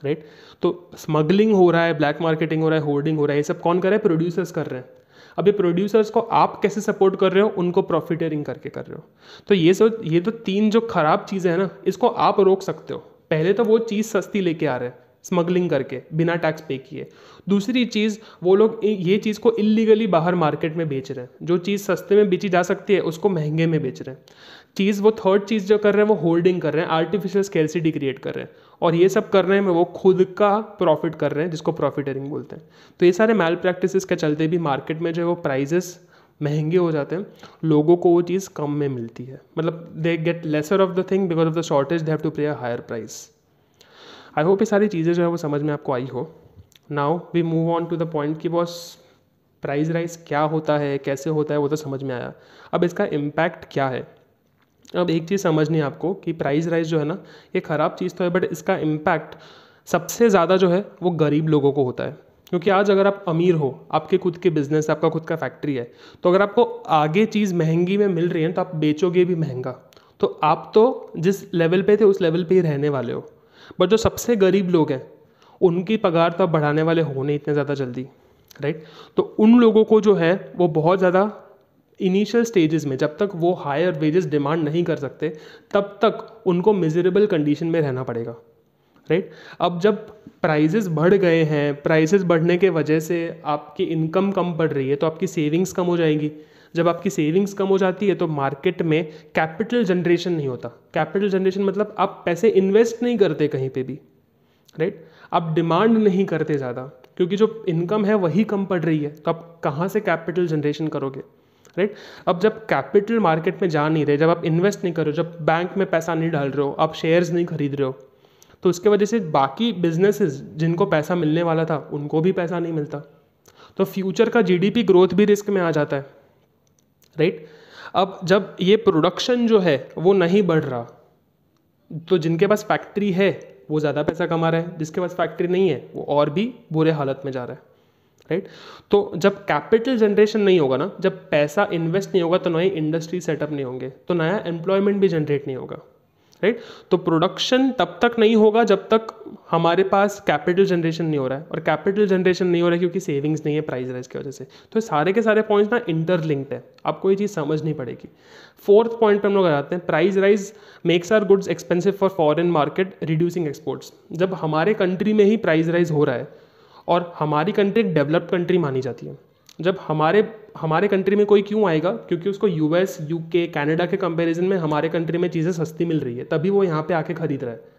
राइट। तो स्मगलिंग हो रहा है, ब्लैक मार्केटिंग हो रहा है, होर्डिंग हो रहा है, ये सब कौन कर रहा है, प्रोड्यूसर्स कर रहे हैं। अभी प्रोड्यूसर्स को आप कैसे सपोर्ट कर रहे हो, उनको प्रॉफिटेरिंग करके कर रहे हो। तो ये तो तीन जो खराब चीज़ें हैं ना, इसको आप रोक सकते हो। पहले तो वो चीज़ सस्ती लेके आ रहे हैं स्मगलिंग करके बिना टैक्स पे किए। दूसरी चीज़, वो लोग ये चीज़ को इलीगली बाहर मार्केट में बेच रहे हैं। जो चीज़ सस्ते में बेची जा सकती है उसको महंगे में बेच रहे हैं। वो थर्ड चीज़ जो कर रहे हैं वो होल्डिंग कर रहे हैं, आर्टिफिशियल स्कैर्सिटी क्रिएट कर रहे हैं, और ये सब कर रहे हैं वो खुद का प्रॉफिट कर रहे हैं, जिसको प्रॉफिटेरिंग बोलते हैं। तो ये सारे मैल प्रैक्टिसेस के चलते भी मार्केट में जो है वो प्राइजेस महंगे हो जाते हैं, लोगों को वो चीज़ कम में मिलती है, मतलब they get lesser of the thing because of the shortage, they have to pay a higher price. I hope ये सारी चीज़ें जो है वो समझ में आपको आई हो। Now we move on to the point कि बॉस प्राइस राइज क्या होता है, कैसे होता है, वो तो समझ में आया। अब इसका इम्पैक्ट क्या है। अब एक चीज़ समझनी है आपको कि प्राइस राइज जो है ना, ये ख़राब चीज़ तो है बट इसका इम्पैक्ट सबसे ज़्यादा जो है वो गरीब लोगों को होता है। क्योंकि आज अगर आप अमीर हो, आपके खुद के बिजनेस, आपका खुद का फैक्ट्री है, तो अगर आपको आगे चीज़ महंगी में मिल रही है तो आप बेचोगे भी महंगा, तो आप तो जिस लेवल पे थे उस लेवल पे ही रहने वाले हो। बट जो सबसे गरीब लोग हैं उनकी पगार तो आप बढ़ाने वाले हो नहीं इतने ज़्यादा जल्दी। राइट। तो उन लोगों को जो है वो बहुत ज़्यादा इनिशियल स्टेजेस में जब तक वो हायर वेजेस डिमांड नहीं कर सकते तब तक उनको मिजरेबल कंडीशन में रहना पड़ेगा, राइट। अब जब प्राइजेस बढ़ गए हैं, प्राइजेस बढ़ने के वजह से आपकी इनकम कम बढ़ रही है तो आपकी सेविंग्स कम हो जाएंगी। जब आपकी सेविंग्स कम हो जाती है तो मार्केट में कैपिटल जनरेशन नहीं होता। कैपिटल जनरेशन मतलब आप पैसे इन्वेस्ट नहीं करते कहीं पे भी, राइट। आप डिमांड नहीं करते ज़्यादा क्योंकि जो इनकम है वही कम पड़ रही है, तो आप कहाँ से कैपिटल जनरेशन करोगे, राइट। अब जब कैपिटल मार्केट में जा नहीं रहे, जब आप इन्वेस्ट नहीं कर रहे हो, जब बैंक में पैसा नहीं डाल रहे हो, आप शेयर्स नहीं खरीद रहे हो, तो उसके वजह से बाकी बिजनेसेस जिनको पैसा मिलने वाला था उनको भी पैसा नहीं मिलता, तो फ्यूचर का जीडीपी ग्रोथ भी रिस्क में आ जाता है, राइट। अब जब ये प्रोडक्शन जो है वो नहीं बढ़ रहा तो जिनके पास फैक्ट्री है वो ज़्यादा पैसा कमा रहा है, जिसके पास फैक्ट्री नहीं है वो और भी बुरे हालत में जा रहा है, राइट। तो जब कैपिटल जनरेशन नहीं होगा ना, जब पैसा इन्वेस्ट नहीं होगा तो नए इंडस्ट्री सेटअप नहीं होंगे, तो नया एम्प्लॉयमेंट भी जनरेट नहीं होगा, राइट। तो प्रोडक्शन तब तक नहीं होगा जब तक हमारे पास कैपिटल जनरेशन नहीं हो रहा है, और कैपिटल जनरेशन नहीं हो रहा है क्योंकि सेविंग्स नहीं है प्राइस राइज की वजह से। तो सारे के सारे पॉइंट्स ना इंटरलिंक्ड है, आपको ये चीज़ समझनी पड़ेगी। फोर्थ पॉइंट पे हम लोग आ जाते हैं, price rise makes are goods expensive for foreign market reducing exports. जब हमारे कंट्री में ही प्राइस राइज हो रहा है और हमारी कंट्री एक डेवलप्ड कंट्री मानी जाती है, जब हमारे कंट्री में कोई क्यों आएगा, क्योंकि उसको यूएस, यूके, कनाडा के कंपैरिजन में हमारे कंट्री में चीज़ें सस्ती मिल रही है, तभी वो यहाँ पे आके खरीद रहा है।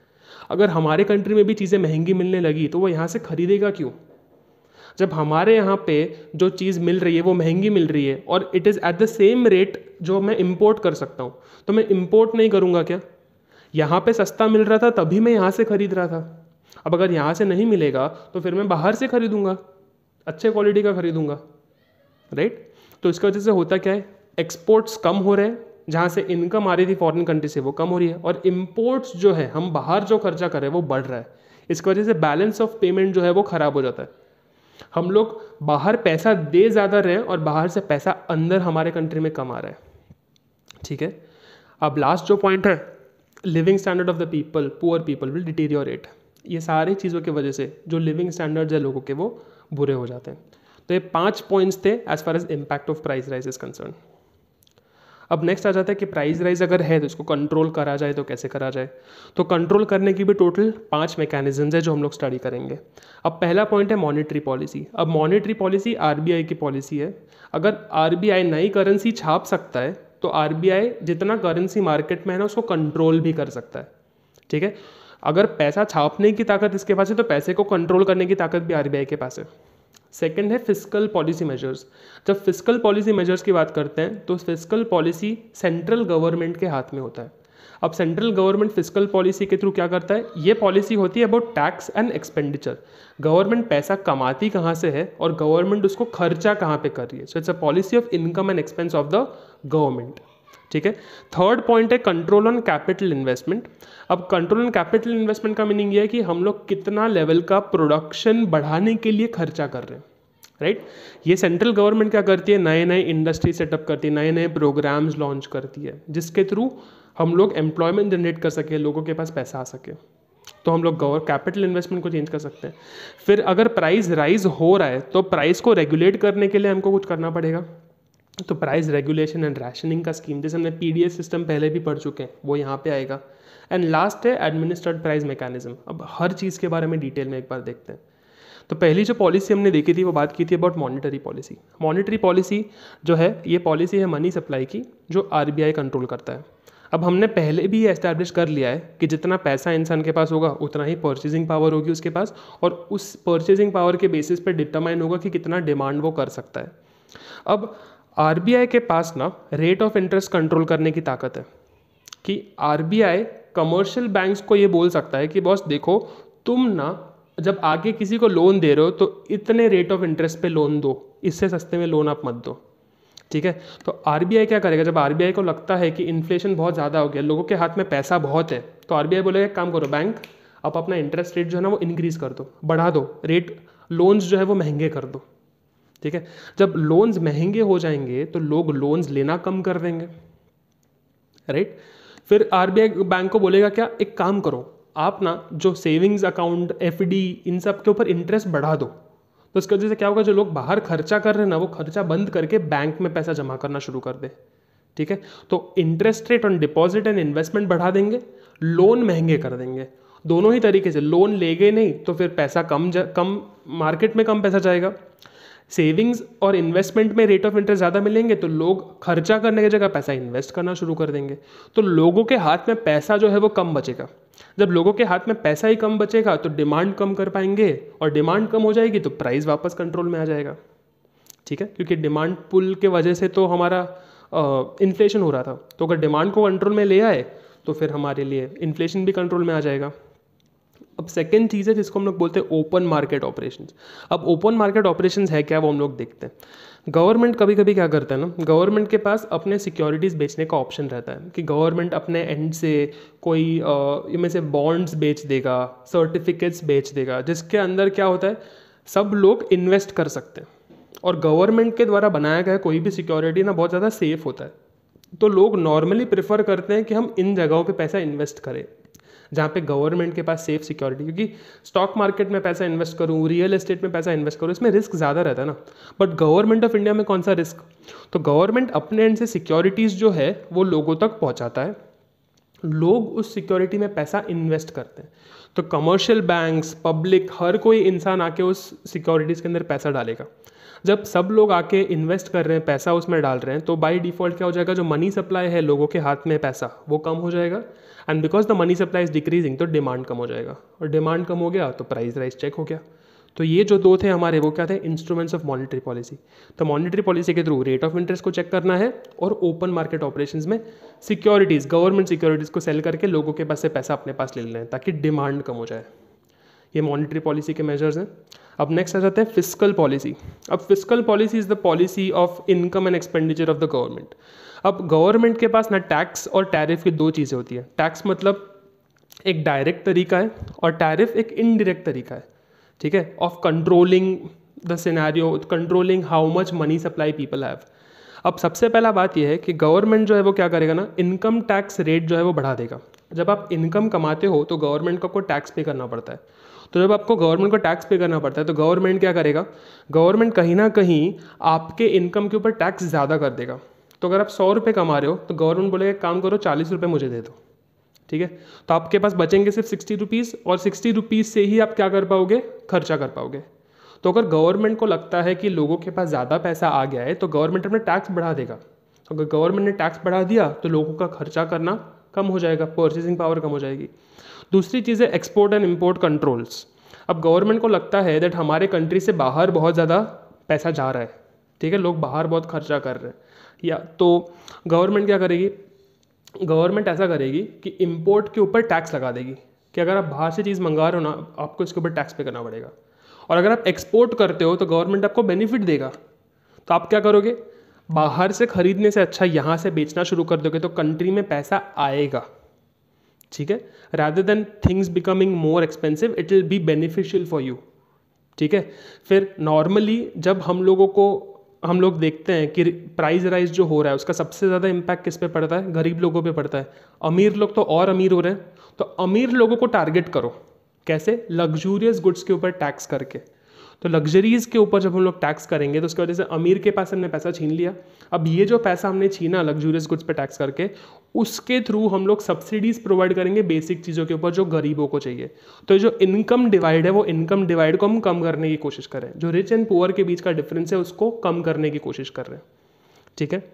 अगर हमारे कंट्री में भी चीज़ें महंगी मिलने लगी तो वो यहाँ से खरीदेगा क्यों? जब हमारे यहाँ पे जो चीज़ मिल रही है वो महंगी मिल रही है और it is at the same rate जो मैं इम्पोर्ट कर सकता हूँ, तो मैं इम्पोर्ट नहीं करूँगा क्या? यहाँ पे सस्ता मिल रहा था तभी मैं यहाँ से खरीद रहा था। अब अगर यहाँ से नहीं मिलेगा तो फिर मैं बाहर से खरीदूंगा, अच्छे क्वालिटी का खरीदूंगा, राइट। तो इसकी वजह से होता क्या है, एक्सपोर्ट्स कम हो रहे हैं, जहाँ से इनकम आ रही थी फॉरेन कंट्री से वो कम हो रही है, और इम्पोर्ट्स जो है हम बाहर जो खर्चा कर रहे हैं वो बढ़ रहा है। इसकी वजह से बैलेंस ऑफ पेमेंट जो है वो खराब हो जाता है। हम लोग बाहर पैसा दे ज़्यादा रहे और बाहर से पैसा अंदर हमारे कंट्री में कम आ रहा है, ठीक है। अब लास्ट जो पॉइंट है, living standard of the people, poor people will deteriorate. ये सारी चीज़ों की वजह से जो लिविंग स्टैंडर्ड्स है लोगों के वो बुरे हो जाते हैं। तो ये 5 पॉइंट्स थे as far as impact of price rise is concern. अब नेक्स्ट आ जाता है कि प्राइस राइज अगर है तो इसको कंट्रोल करा जाए तो कैसे करा जाए। तो कंट्रोल करने की भी टोटल 5 मैकेनिज्म्स है जो हम लोग स्टडी करेंगे। अब पहला पॉइंट है मॉनेटरी पॉलिसी। अब मॉनेटरी पॉलिसी आरबीआई की पॉलिसी है। अगर आरबीआई नई करेंसी छाप सकता है तो आरबीआई जितना करेंसी मार्केट में है ना उसको कंट्रोल भी कर सकता है, ठीक है। अगर पैसा छापने की ताकत इसके पास है तो पैसे को कंट्रोल करने की ताकत भी आरबीआई के पास है। सेकंड है फिस्कल पॉलिसी मेजर्स। जब फिस्कल पॉलिसी मेजर्स की बात करते हैं तो फिस्कल पॉलिसी सेंट्रल गवर्नमेंट के हाथ में होता है। अब सेंट्रल गवर्नमेंट फिस्कल पॉलिसी के थ्रू क्या करता है, ये पॉलिसी होती है about tax and expenditure. Government पैसा कमाती कहाँ से है और गवर्नमेंट उसको खर्चा कहाँ पे कर रही है। So it's a policy of income and expense of the government, ठीक है। थर्ड पॉइंट है कंट्रोल ऑन कैपिटल इन्वेस्टमेंट। अब कंट्रोल ऑन कैपिटल इन्वेस्टमेंट का मीनिंग ये है कि हम लोग कितना लेवल का प्रोडक्शन बढ़ाने के लिए खर्चा कर रहे हैं, राइट। ये सेंट्रल गवर्नमेंट क्या करती है, नए नए इंडस्ट्री सेटअप करती है, नए नए प्रोग्राम्स लॉन्च करती है जिसके थ्रू हम लोग एम्प्लॉयमेंट जनरेट कर सके, लोगों के पास पैसा आ सके। तो हम लोग कैपिटल इन्वेस्टमेंट को चेंज कर सकते हैं। फिर अगर प्राइस राइज हो रहा है तो प्राइस को रेगुलेट करने के लिए हमको कुछ करना पड़ेगा। तो प्राइस रेगुलेशन एंड रैशनिंग का स्कीम, जैसे हमने पीडीएस सिस्टम पहले भी पढ़ चुके हैं, वो यहाँ पे आएगा। एंड लास्ट है एडमिनिस्ट्रेड प्राइस मैकेनिज्म। अब हर चीज़ के बारे में डिटेल में एक बार देखते हैं। तो पहली जो पॉलिसी हमने देखी थी वो बात की थी about monetary policy. Monetary policy जो है ये पॉलिसी है मनी सप्लाई की जो आरबीआई कंट्रोल करता है। अब हमने पहले भी ये एस्टैब्लिश कर लिया है कि जितना पैसा इंसान के पास होगा उतना ही परचेजिंग पावर होगी उसके पास, और उस परचेजिंग पावर के बेसिस पे डिटरमाइन होगा कि कितना डिमांड वो कर सकता है। अब आरबीआई के पास ना रेट ऑफ इंटरेस्ट कंट्रोल करने की ताकत है कि आरबीआई कमर्शियल बैंक्स को ये बोल सकता है कि बॉस देखो, तुम ना जब आगे किसी को लोन दे रहे हो तो इतने रेट ऑफ इंटरेस्ट पे लोन दो, इससे सस्ते में लोन आप मत दो, ठीक है। तो आरबीआई क्या करेगा, जब आरबीआई को लगता है कि इन्फ्लेशन बहुत ज़्यादा हो गया, लोगों के हाथ में पैसा बहुत है, तो आरबीआई बोलेगा एक काम करो बैंक, आप अपना इंटरेस्ट रेट जो है ना वो इंक्रीज़ कर दो, बढ़ा दो रेट, लोन्स जो है वो महंगे कर दो, ठीक है। जब लोन्स महंगे हो जाएंगे तो लोग लोन्स लेना कम कर देंगे, राइट। फिर आरबीआई बैंक को बोलेगा क्या, एक काम करो आप ना जो सेविंग्स अकाउंट, एफडी, इन सब के ऊपर इंटरेस्ट बढ़ा दो, तो इसकी वजह से क्या होगा, जो लोग बाहर खर्चा कर रहे हैं ना, वो खर्चा बंद करके बैंक में पैसा जमा करना शुरू कर दे। ठीक है, तो interest rate on deposit and investment बढ़ा देंगे, लोन महंगे कर देंगे। दोनों ही तरीके से, लोन लेंगे नहीं तो फिर पैसा कम मार्केट में कम पैसा जाएगा। सेविंग्स और इन्वेस्टमेंट में रेट ऑफ इंटरेस्ट ज़्यादा मिलेंगे तो लोग खर्चा करने की जगह पैसा इन्वेस्ट करना शुरू कर देंगे। तो लोगों के हाथ में पैसा जो है वो कम बचेगा। जब लोगों के हाथ में पैसा ही कम बचेगा तो डिमांड कम कर पाएंगे, और डिमांड कम हो जाएगी तो प्राइस वापस कंट्रोल में आ जाएगा। ठीक है, क्योंकि डिमांड पुल के वजह से तो हमारा इन्फ्लेशन हो रहा था, तो अगर डिमांड को कंट्रोल में ले आए तो फिर हमारे लिए इन्फ्लेशन भी कंट्रोल में आ जाएगा। अब सेकेंड चीज़ है जिसको हम लोग बोलते हैं ओपन मार्केट ऑपरेशंस। अब ओपन मार्केट ऑपरेशंस है क्या, वो हम लोग देखते हैं। गवर्नमेंट कभी कभी क्या करता है ना, गवर्नमेंट के पास अपने सिक्योरिटीज़ बेचने का ऑप्शन रहता है कि गवर्नमेंट अपने एंड से कोई इनमें से बॉन्ड्स बेच देगा, सर्टिफिकेट्स बेच देगा, जिसके अंदर क्या होता है, सब लोग इन्वेस्ट कर सकते हैं। और गवर्नमेंट के द्वारा बनाया गया कोई भी सिक्योरिटी ना बहुत ज़्यादा सेफ होता है, तो लोग नॉर्मली प्रेफर करते हैं कि हम इन जगहों पे पैसा इन्वेस्ट करें जहाँ पे गवर्नमेंट के पास सेफ सिक्योरिटी। क्योंकि स्टॉक मार्केट में पैसा इन्वेस्ट करूँ, रियल एस्टेट में पैसा इन्वेस्ट करूँ, इसमें रिस्क ज़्यादा रहता है ना। बट गवर्नमेंट ऑफ इंडिया में कौन सा रिस्क, तो गवर्नमेंट अपने एंड से सिक्योरिटीज़ जो है वो लोगों तक पहुँचाता है, लोग उस सिक्योरिटी में पैसा इन्वेस्ट करते हैं। तो कमर्शियल बैंक्स, पब्लिक, हर कोई इंसान आके उस सिक्योरिटीज़ के अंदर पैसा डालेगा। जब सब लोग आके इन्वेस्ट कर रहे हैं, पैसा उसमें डाल रहे हैं, तो बाय डिफ़ॉल्ट क्या हो जाएगा, जो मनी सप्लाई है लोगों के हाथ में पैसा, वो कम हो जाएगा। And because the money supply is decreasing, तो डिमांड कम हो जाएगा, और डिमांड कम हो गया तो प्राइस राइज चेक हो गया। तो ये जो दो थे हमारे, वो क्या थे, इंस्ट्रूमेंट्स ऑफ मॉनेटरी पॉलिसी। तो मॉनेटरी पॉलिसी के थ्रू रेट ऑफ इंटरेस्ट को चेक करना है, और ओपन मार्केट ऑपरेशंस में सिक्योरिटीज़, गवर्नमेंट सिक्योरिटीज़ को सेल करके लोगों के पास से पैसा अपने पास ले लेना है ताकि डिमांड कम हो जाए। ये मॉनेटरी पॉलिसी के मेजर्स हैं। अब नेक्स्ट आ जाते हैं फिस्कल पॉलिसी। अब fiscal policy is the policy of income and expenditure of the government. अब गवर्नमेंट के पास ना टैक्स और टैरिफ की दो चीज़ें होती है। टैक्स मतलब एक डायरेक्ट तरीका है, और टैरिफ एक इनडायरेक्ट तरीका है। ठीक है, of controlling the scenario, controlling how much money supply people have. अब सबसे पहला बात यह है कि गवर्नमेंट जो है वो क्या करेगा ना, इनकम टैक्स रेट जो है वो बढ़ा देगा। जब आप इनकम कमाते हो तो गवर्नमेंट को आपको टैक्स पे करना पड़ता है। तो जब आपको गवर्नमेंट को टैक्स पे करना पड़ता है तो गवर्नमेंट क्या करेगा, गवर्नमेंट कहीं ना कहीं आपके इनकम के ऊपर टैक्स ज़्यादा कर देगा। तो अगर आप 100 रुपये कमा रहे हो तो गवर्नमेंट बोलेगा एक काम करो 40 रुपये मुझे दे दो। ठीक है, तो आपके पास बचेंगे सिर्फ 60 रुपीज़, और 60 रुपीज़ से ही आप क्या कर पाओगे, खर्चा कर पाओगे। तो अगर गवर्नमेंट को लगता है कि लोगों के पास ज़्यादा पैसा आ गया है तो गवर्नमेंट अपने टैक्स बढ़ा देगा। अगर गवर्नमेंट ने टैक्स बढ़ा दिया तो लोगों का खर्चा करना कम हो जाएगा, परचेसिंग पावर कम हो जाएगी। दूसरी चीज़ है एक्सपोर्ट एंड इम्पोर्ट कंट्रोल्स। अब गवर्नमेंट को लगता है दैट हमारे कंट्री से बाहर बहुत ज़्यादा पैसा जा रहा है, ठीक है, लोग बाहर बहुत खर्चा कर रहे हैं, या तो गवर्नमेंट क्या करेगी, गवर्नमेंट ऐसा करेगी कि इंपोर्ट के ऊपर टैक्स लगा देगी कि अगर आप बाहर से चीज़ मंगा रहे हो ना, आपको इसके ऊपर टैक्स पे करना पड़ेगा। और अगर आप एक्सपोर्ट करते हो तो गवर्नमेंट आपको बेनिफिट देगा। तो आप क्या करोगे, बाहर से खरीदने से अच्छा यहाँ से बेचना शुरू कर दोगे तो कंट्री में पैसा आएगा। ठीक है, rather than things becoming more expensive, it will be beneficial for you. ठीक है, फिर नॉर्मली जब हम लोग देखते हैं कि प्राइस राइज जो हो रहा है उसका सबसे ज़्यादा इम्पैक्ट किस पे पड़ता है, गरीब लोगों पे पड़ता है। अमीर लोग तो और अमीर हो रहे हैं, तो अमीर लोगों को टारगेट करो। कैसे, लग्जूरियस गुड्स के ऊपर टैक्स करके। तो लग्जरीज़ के ऊपर जब हम लोग टैक्स करेंगे तो उसकी वजह से अमीर के पास हमने पैसा छीन लिया। अब ये जो पैसा हमने छीना लग्जूरियस गुड्स पे टैक्स करके, उसके थ्रू हम लोग सब्सिडीज़ प्रोवाइड करेंगे बेसिक चीज़ों के ऊपर जो गरीबों को चाहिए। तो जो इनकम डिवाइड है वो इनकम डिवाइड को हम कम करने की कोशिश करें, जो रिच एंड पुअर के बीच का डिफरेंस है उसको कम करने की कोशिश कर रहे हैं। ठीक है,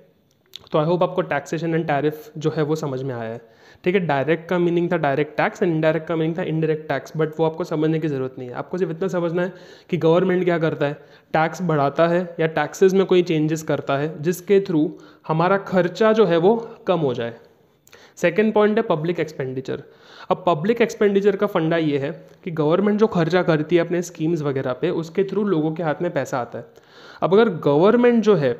तो आई होप आपको टैक्सेशन एंड टैरिफ जो है वो समझ में आया है। ठीक है, डायरेक्ट का मीनिंग था डायरेक्ट टैक्स एंड इनडायरेक्ट का मीनिंग था इनडायरेक्ट टैक्स, बट वो आपको समझने की ज़रूरत नहीं है। आपको सिर्फ इतना समझना है कि गवर्नमेंट क्या करता है, टैक्स बढ़ाता है या टैक्सेस में कोई चेंजेस करता है जिसके थ्रू हमारा खर्चा जो है वो कम हो जाए। सेकेंड पॉइंट है पब्लिक एक्सपेंडिचर। अब पब्लिक एक्सपेंडिचर का फंडा ये है कि गवर्नमेंट जो खर्चा करती है अपने स्कीम्स वगैरह पे, उसके थ्रू लोगों के हाथ में पैसा आता है। अब अगर गवर्नमेंट जो है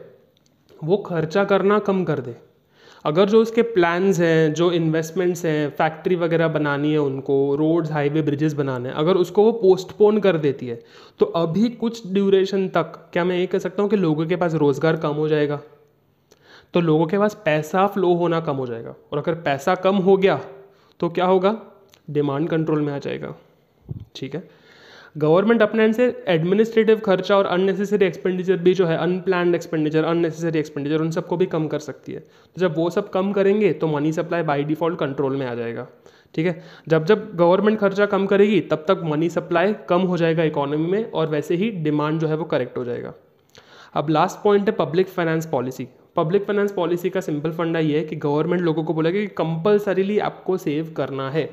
वो खर्चा करना कम कर दे, अगर जो उसके प्लान्स हैं, जो इन्वेस्टमेंट्स हैं, फैक्ट्री वगैरह बनानी है उनको, रोड्स, हाईवे, ब्रिजेस बनाने हैं, अगर उसको वो पोस्टपोन कर देती है तो अभी कुछ ड्यूरेशन तक क्या मैं ये कह सकता हूँ कि लोगों के पास रोज़गार कम हो जाएगा, तो लोगों के पास पैसा फ्लो होना कम हो जाएगा। और अगर पैसा कम हो गया तो क्या होगा, डिमांड कंट्रोल में आ जाएगा। ठीक है, गवर्नमेंट अपने एंड से एडमिनिस्ट्रेटिव खर्चा और अननेसेसरी एक्सपेंडिचर भी जो है, अनप्लान्ड एक्सपेंडिचर, अननेसेसरी एक्सपेंडिचर, उन सबको भी कम कर सकती है। तो जब वो सब कम करेंगे तो money supply by default control में आ जाएगा। ठीक है, जब जब गवर्नमेंट खर्चा कम करेगी तब तक मनी सप्लाई कम हो जाएगा इकोनॉमी में, और वैसे ही डिमांड जो है वो करेक्ट हो जाएगा। अब लास्ट पॉइंट है public finance policy. Public finance policy का सिंपल फंडा ये है कि गवर्नमेंट लोगों को बोलेगा कि कंपलसरीली आपको सेव करना है।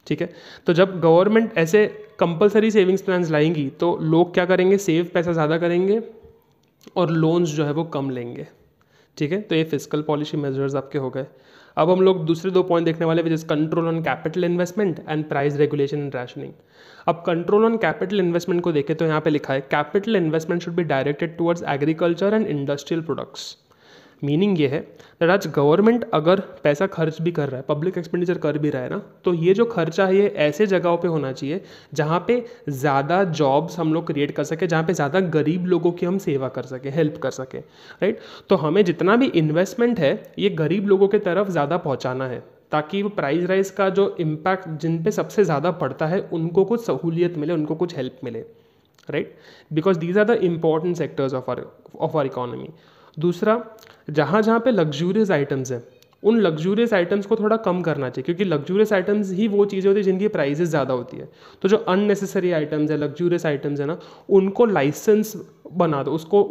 ठीक है, तो जब गवर्नमेंट ऐसे कंपलसरी सेविंग्स प्लान्स लाएंगी तो लोग क्या करेंगे, सेव पैसा ज़्यादा करेंगे और लोन्स जो है वो कम लेंगे। ठीक है, तो ये फिस्कल पॉलिसी मेजर्स आपके हो गए। अब हम लोग दूसरे दो पॉइंट देखने वाले, which is control on capital investment and price regulation and rationing. अब कंट्रोल ऑन कैपिटल इन्वेस्टमेंट को देखें तो यहाँ पे लिखा है capital investment should be directed towards agriculture and industrial products. Meaning ये है दैट आज गवर्नमेंट अगर पैसा खर्च भी कर रहा है, पब्लिक एक्सपेंडिचर कर भी रहा है ना, तो ये जो खर्चा है ये ऐसे जगहों पे होना चाहिए जहाँ पे ज़्यादा जॉब्स हम लोग क्रिएट कर सके, जहाँ पे ज़्यादा गरीब लोगों की हम सेवा कर सके, हेल्प कर सके। राइट, तो हमें जितना भी इन्वेस्टमेंट है ये गरीब लोगों के तरफ ज़्यादा पहुँचाना है, ताकि वो प्राइस राइज का जो इम्पैक्ट जिन पे सबसे ज़्यादा पड़ता है उनको कुछ सहूलियत मिले, उनको कुछ हेल्प मिले। Right, because these are the important sectors of our economy. दूसरा, जहाँ जहाँ पे लग्जूरियस आइटम्स हैं उन लग्जूरियस आइटम्स को थोड़ा कम करना चाहिए, क्योंकि लग्जूरियस आइटम्स ही वो चीज़ें होती हैं जिनकी प्राइसेस ज़्यादा होती है। तो जो अननेसेसरी आइटम्स है, लग्जूरियस आइटम्स है ना, उनको लाइसेंस बना दो। उसको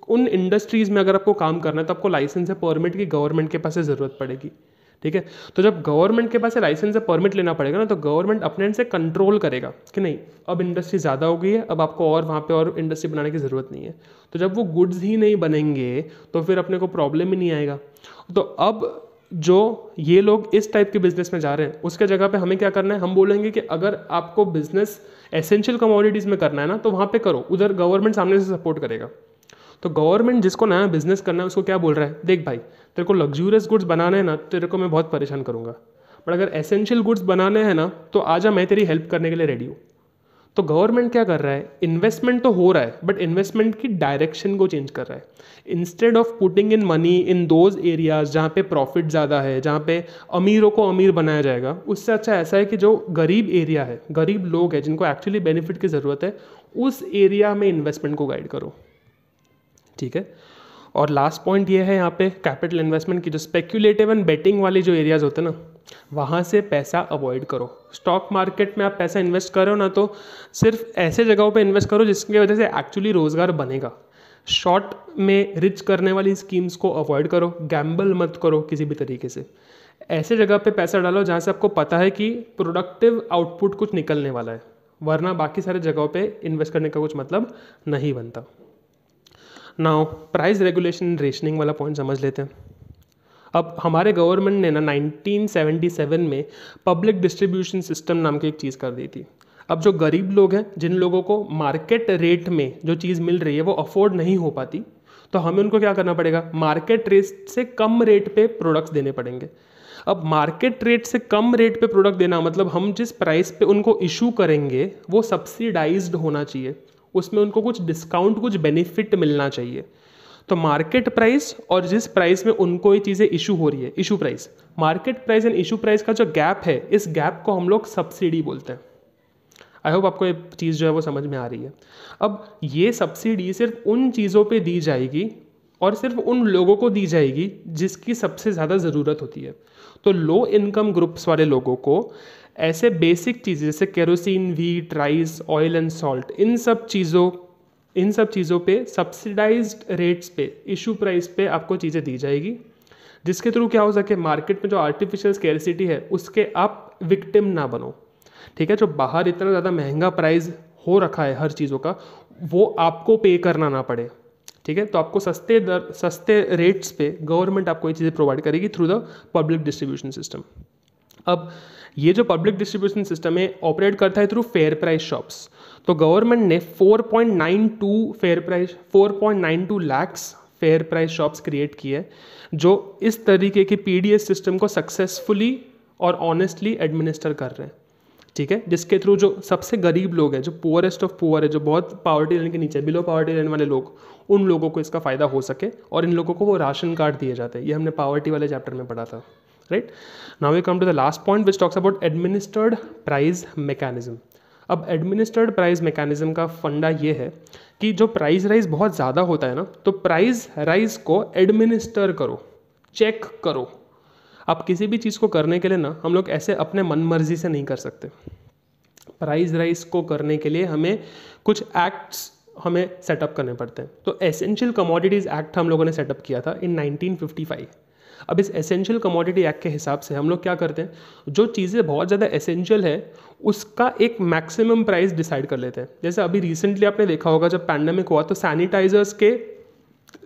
उन इंडस्ट्रीज़ में अगर आपको काम करना है तो आपको लाइसेंस है, परमिट की गवर्नमेंट के पास से ज़रूरत पड़ेगी। ठीक है, तो जब गवर्नमेंट के पास से लाइसेंस है, परमिट लेना पड़ेगा ना, तो गवर्नमेंट अपने एंड से कंट्रोल करेगा कि नहीं अब इंडस्ट्री ज़्यादा हो गई है, अब आपको और वहाँ पे और इंडस्ट्री बनाने की ज़रूरत नहीं है। तो जब वो गुड्स ही नहीं बनेंगे तो फिर अपने को प्रॉब्लम ही नहीं आएगा। तो अब जो ये लोग इस टाइप के बिजनेस में जा रहे हैं उसके जगह पे हमें क्या करना है, हम बोलेंगे कि अगर आपको बिजनेस एसेंशियल कमोडिटीज़ में करना है ना तो वहाँ पे करो, उधर गवर्नमेंट सामने से सपोर्ट करेगा। तो गवर्नमेंट जिसको नया बिजनेस करना है उसको क्या बोल रहा है, देख भाई तेरे को लग्जूरियस गुड्स बनाने हैं ना, तेरे को मैं बहुत परेशान करूंगा, बट अगर एसेंशियल गुड्स बनाने हैं ना तो आजा, मैं तेरी हेल्प करने के लिए रेडी हूँ। तो गवर्नमेंट क्या कर रहा है, इन्वेस्टमेंट तो हो रहा है बट इन्वेस्टमेंट की डायरेक्शन को चेंज कर रहा है। Instead of putting in money in those areas जहाँ पे प्रॉफिट ज़्यादा है, जहाँ पे अमीरों को अमीर बनाया जाएगा, उससे अच्छा ऐसा है कि जो गरीब एरिया है, गरीब लोग हैं जिनको एक्चुअली बेनिफिट की ज़रूरत है, उस एरिया में इन्वेस्टमेंट को गाइड करो। ठीक है, और लास्ट पॉइंट ये है यहाँ पे कैपिटल इन्वेस्टमेंट की, जो स्पेक्यूलेटिव एंड बेटिंग वाले जो एरियाज होते हैं ना, वहाँ से पैसा अवॉइड करो। स्टॉक मार्केट में आप पैसा इन्वेस्ट करो ना तो सिर्फ ऐसे जगहों पे इन्वेस्ट करो जिसकी वजह से एक्चुअली रोज़गार बनेगा। शॉर्ट में रिच करने वाली स्कीम्स को अवॉइड करो, गैम्बल मत करो किसी भी तरीके से। ऐसे जगह पे पैसा डालो जहाँ से आपको पता है कि प्रोडक्टिव आउटपुट कुछ निकलने वाला है, वरना बाकी सारे जगहों पे इन्वेस्ट करने का कुछ मतलब नहीं बनता। नाउ प्राइस रेगुलेशन रेशनिंग वाला पॉइंट समझ लेते हैं। अब हमारे गवर्नमेंट ने ना 1977 में पब्लिक डिस्ट्रीब्यूशन सिस्टम नाम की एक चीज़ कर दी थी। अब जो गरीब लोग हैं, जिन लोगों को मार्केट रेट में जो चीज़ मिल रही है वो अफोर्ड नहीं हो पाती, तो हमें उनको क्या करना पड़ेगा, मार्केट रेट से कम रेट पे प्रोडक्ट्स देने पड़ेंगे। अब मार्केट रेट से कम रेट पे प्रोडक्ट देना मतलब हम जिस प्राइस पे उनको इशू करेंगे वो सब्सिडाइज्ड होना चाहिए, उसमें उनको कुछ डिस्काउंट, कुछ बेनिफिट मिलना चाहिए। तो मार्केट प्राइस और जिस प्राइस में उनको ये चीज़ें इशू हो रही है, issue price, market price and issue price का जो गैप है, इस गैप को हम लोग सब्सिडी बोलते हैं। आई होप आपको ये चीज़ जो है वो समझ में आ रही है। अब ये सब्सिडी सिर्फ उन चीज़ों पे दी जाएगी और सिर्फ उन लोगों को दी जाएगी जिसकी सबसे ज़्यादा ज़रूरत होती है। तो लो इनकम ग्रुप्स वाले लोगों को ऐसे बेसिक चीज़ें जैसे kerosene, wheat, rice, oil and salt, इन सब चीज़ों पे सब्सिडाइज्ड रेट्स पे, इशू प्राइस पे आपको चीज़ें दी जाएगी, जिसके थ्रू क्या हो सके, मार्केट में जो आर्टिफिशियल स्कैरसिटी है उसके आप विक्टिम ना बनो। ठीक है, जो बाहर इतना ज़्यादा महंगा प्राइस हो रखा है हर चीज़ों का, वो आपको पे करना ना पड़े। ठीक है, तो आपको सस्ते रेट्स पे गवर्नमेंट आपको ये चीज़ें प्रोवाइड करेगी through the public distribution system. अब ये जो पब्लिक डिस्ट्रीब्यूशन सिस्टम है ऑपरेट करता है थ्रू फेयर प्राइस शॉप्स। तो गवर्नमेंट ने 4.92 lakhs fair price shops create किए जो इस तरीके की पीडीएस सिस्टम को सक्सेसफुली और ऑनेस्टली एडमिनिस्टर कर रहे हैं। ठीक है, जिसके थ्रू जो सबसे गरीब लोग हैं, जो पुअरेस्ट ऑफ पुअर है, जो बहुत पावर्टी लाइन के नीचे, बिलो पावर्टी लाइन वाले लोग, उन लोगों को इसका फ़ायदा हो सके और इन लोगों को वो राशन कार्ड दिए जाते हैं। ये हमने पावर्टी वाले चैप्टर में पढ़ा था। Right, now we come to the last point which talks about administered price mechanism. अब एडमिनिस्टर्ड प्राइस मैकेनिज्म का फंडा ये है कि जो प्राइस राइज बहुत ज़्यादा होता है ना, तो प्राइस राइज को एडमिनिस्टर करो, चेक करो। आप किसी भी चीज़ को करने के लिए ना हम लोग ऐसे अपने मन मर्जी से नहीं कर सकते। प्राइस राइज को करने के लिए हमें कुछ एक्ट्स हमें सेटअप करने पड़ते हैं। तो एसेंशियल कमोडिटीज़ एक्ट हम लोगों ने सेटअप किया था इन 1955। अब इस एसेंशियल कमोडिटी एक्ट के हिसाब से हम लोग क्या करते हैं, जो चीज़ें बहुत ज़्यादा एसेंशियल है उसका एक मैक्सिमम प्राइस डिसाइड कर लेते हैं। जैसे अभी रिसेंटली आपने देखा होगा जब पैंडेमिक हुआ तो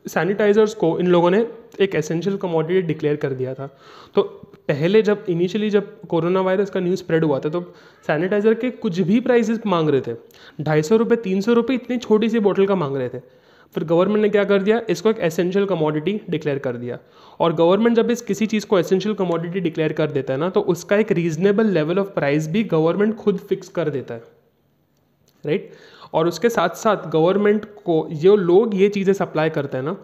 सैनिटाइजर्स को इन लोगों ने एक एसेंशियल कमोडिटी डिक्लेयर कर दिया था। तो पहले जब इनिशियली जब कोरोना वायरस का न्यूज़ स्प्रेड हुआ था तो सैनिटाइज़र के कुछ भी प्राइसेस मांग रहे थे, 250 रुपये 300 रुपये इतनी छोटी सी बोतल का मांग रहे थे। फिर गवर्नमेंट ने क्या कर दिया, इसको एक एसेंशियल कमोडिटी डिक्लेयर कर दिया। और गवर्नमेंट जब इस किसी चीज़ को एसेंशियल कमोडिटी डिक्लेयर कर देता है ना, तो उसका एक रीजनेबल लेवल ऑफ प्राइस भी गवर्नमेंट खुद फिक्स कर देता है, राइट। और उसके साथ साथ गवर्नमेंट को जो लोग ये चीज़ें सप्लाई करते हैं ना,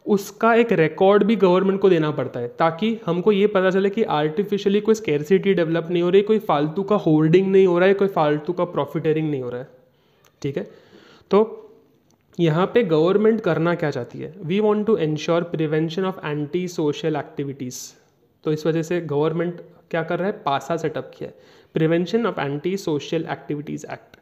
उसका एक रिकॉर्ड भी गवर्नमेंट को देना पड़ता है, ताकि हमको ये पता चले कि आर्टिफिशियली कोई स्कैर्सिटी डेवलप नहीं हो रही, कोई फालतू का होर्डिंग नहीं हो रहा है, कोई फालतू का प्रॉफिटेरिंग नहीं हो रहा है, ठीक है। तो यहाँ पे गवर्नमेंट करना क्या चाहती है, we want to ensure prevention of anti social activities. तो इस वजह से गवर्नमेंट क्या कर रहा है, पासा सेटअप किया है, prevention of anti social activities act.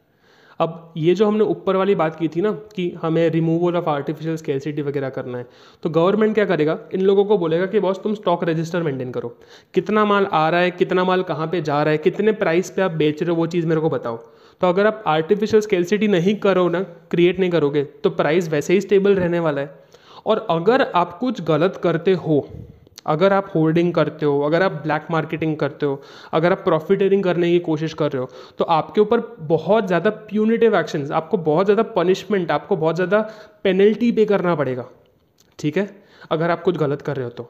अब ये जो हमने ऊपर वाली बात की थी ना कि हमें रिमूवल ऑफ आर्टिफिशियल स्कैर्सिटी वगैरह करना है, तो गवर्नमेंट क्या करेगा, इन लोगों को बोलेगा कि बॉस तुम स्टॉक रजिस्टर मेंटेन करो, कितना माल आ रहा है, कितना माल कहाँ पे जा रहा है, कितने प्राइस पे आप बेच रहे हो, वो चीज़ मेरे को बताओ। तो अगर आप आर्टिफिशियल स्कैर्सिटी नहीं करो ना, क्रिएट नहीं करोगे, तो प्राइस वैसे ही स्टेबल रहने वाला है। और अगर आप कुछ गलत करते हो, अगर आप होल्डिंग करते हो, अगर आप ब्लैक मार्केटिंग करते हो, अगर आप प्रॉफिटेरिंग करने की कोशिश कर रहे हो, तो आपके ऊपर बहुत ज़्यादा प्यूनिटिव एक्शंस, आपको बहुत ज़्यादा पनिशमेंट, आपको बहुत ज़्यादा पेनल्टी पे करना पड़ेगा, ठीक है, अगर आप कुछ गलत कर रहे हो तो,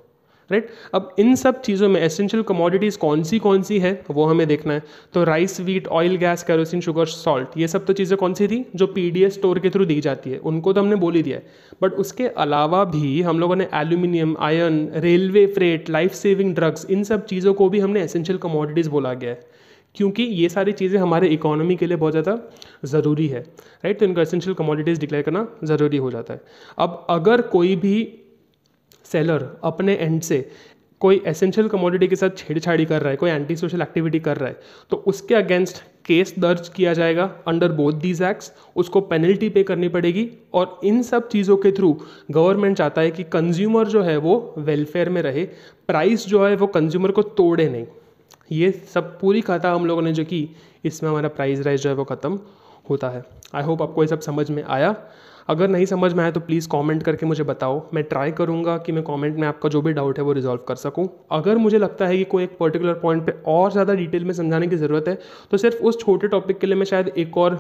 राइट। अब इन सब चीज़ों में एसेंशियल कमोडिटीज़ कौन सी है वो हमें देखना है। तो rice, wheat, oil, gas, kerosene, sugar, salt, ये सब तो चीज़ें कौन सी थी जो पीडीएस स्टोर के थ्रू दी जाती है, उनको तो हमने बोल ही दिया है। बट उसके अलावा भी हम लोगों ने aluminium, iron, railway freight, life saving drugs, इन सब चीज़ों को भी हमने एसेंशियल कमोडिटीज़ बोला गया है, क्योंकि ये सारी चीज़ें हमारे इकोनॉमी के लिए बहुत ज़्यादा ज़रूरी है, राइट। तो इनको एसेंशियल कमोडिटीज़ डिक्लेयर करना ज़रूरी हो जाता है। अब अगर कोई भी सेलर अपने एंड से कोई एसेंशियल कमोडिटी के साथ छेड़छाड़ी कर रहा है, कोई एंटी सोशल एक्टिविटी कर रहा है, तो उसके अगेंस्ट केस दर्ज किया जाएगा अंडर बोथ दीज एक्ट्स, उसको पेनल्टी पे करनी पड़ेगी। और इन सब चीज़ों के थ्रू गवर्नमेंट चाहता है कि कंज्यूमर जो है वो वेलफेयर में रहे, प्राइस जो है वो कंज्यूमर को तोड़े नहीं। ये सब पूरी कथा हम लोगों ने जो की, इसमें हमारा प्राइस राइज जो है वो ख़त्म होता है। आई होप आपको ये सब समझ में आया। अगर नहीं समझ में आया तो प्लीज़ कमेंट करके मुझे बताओ, मैं ट्राई करूँगा कि मैं कमेंट में आपका जो भी डाउट है वो रिजॉल्व कर सकूँ। अगर मुझे लगता है कि कोई एक पर्टिकुलर पॉइंट पे और ज़्यादा डिटेल में समझाने की ज़रूरत है, तो सिर्फ उस छोटे टॉपिक के लिए मैं शायद एक और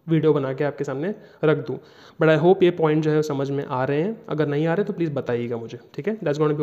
वीडियो बना के आपके सामने रख दूँ। बट आई होप ये पॉइंट जो है समझ में आ रहे हैं, अगर नहीं आ रहे तो प्लीज़ बताइएगा मुझे, ठीक है। That's going to be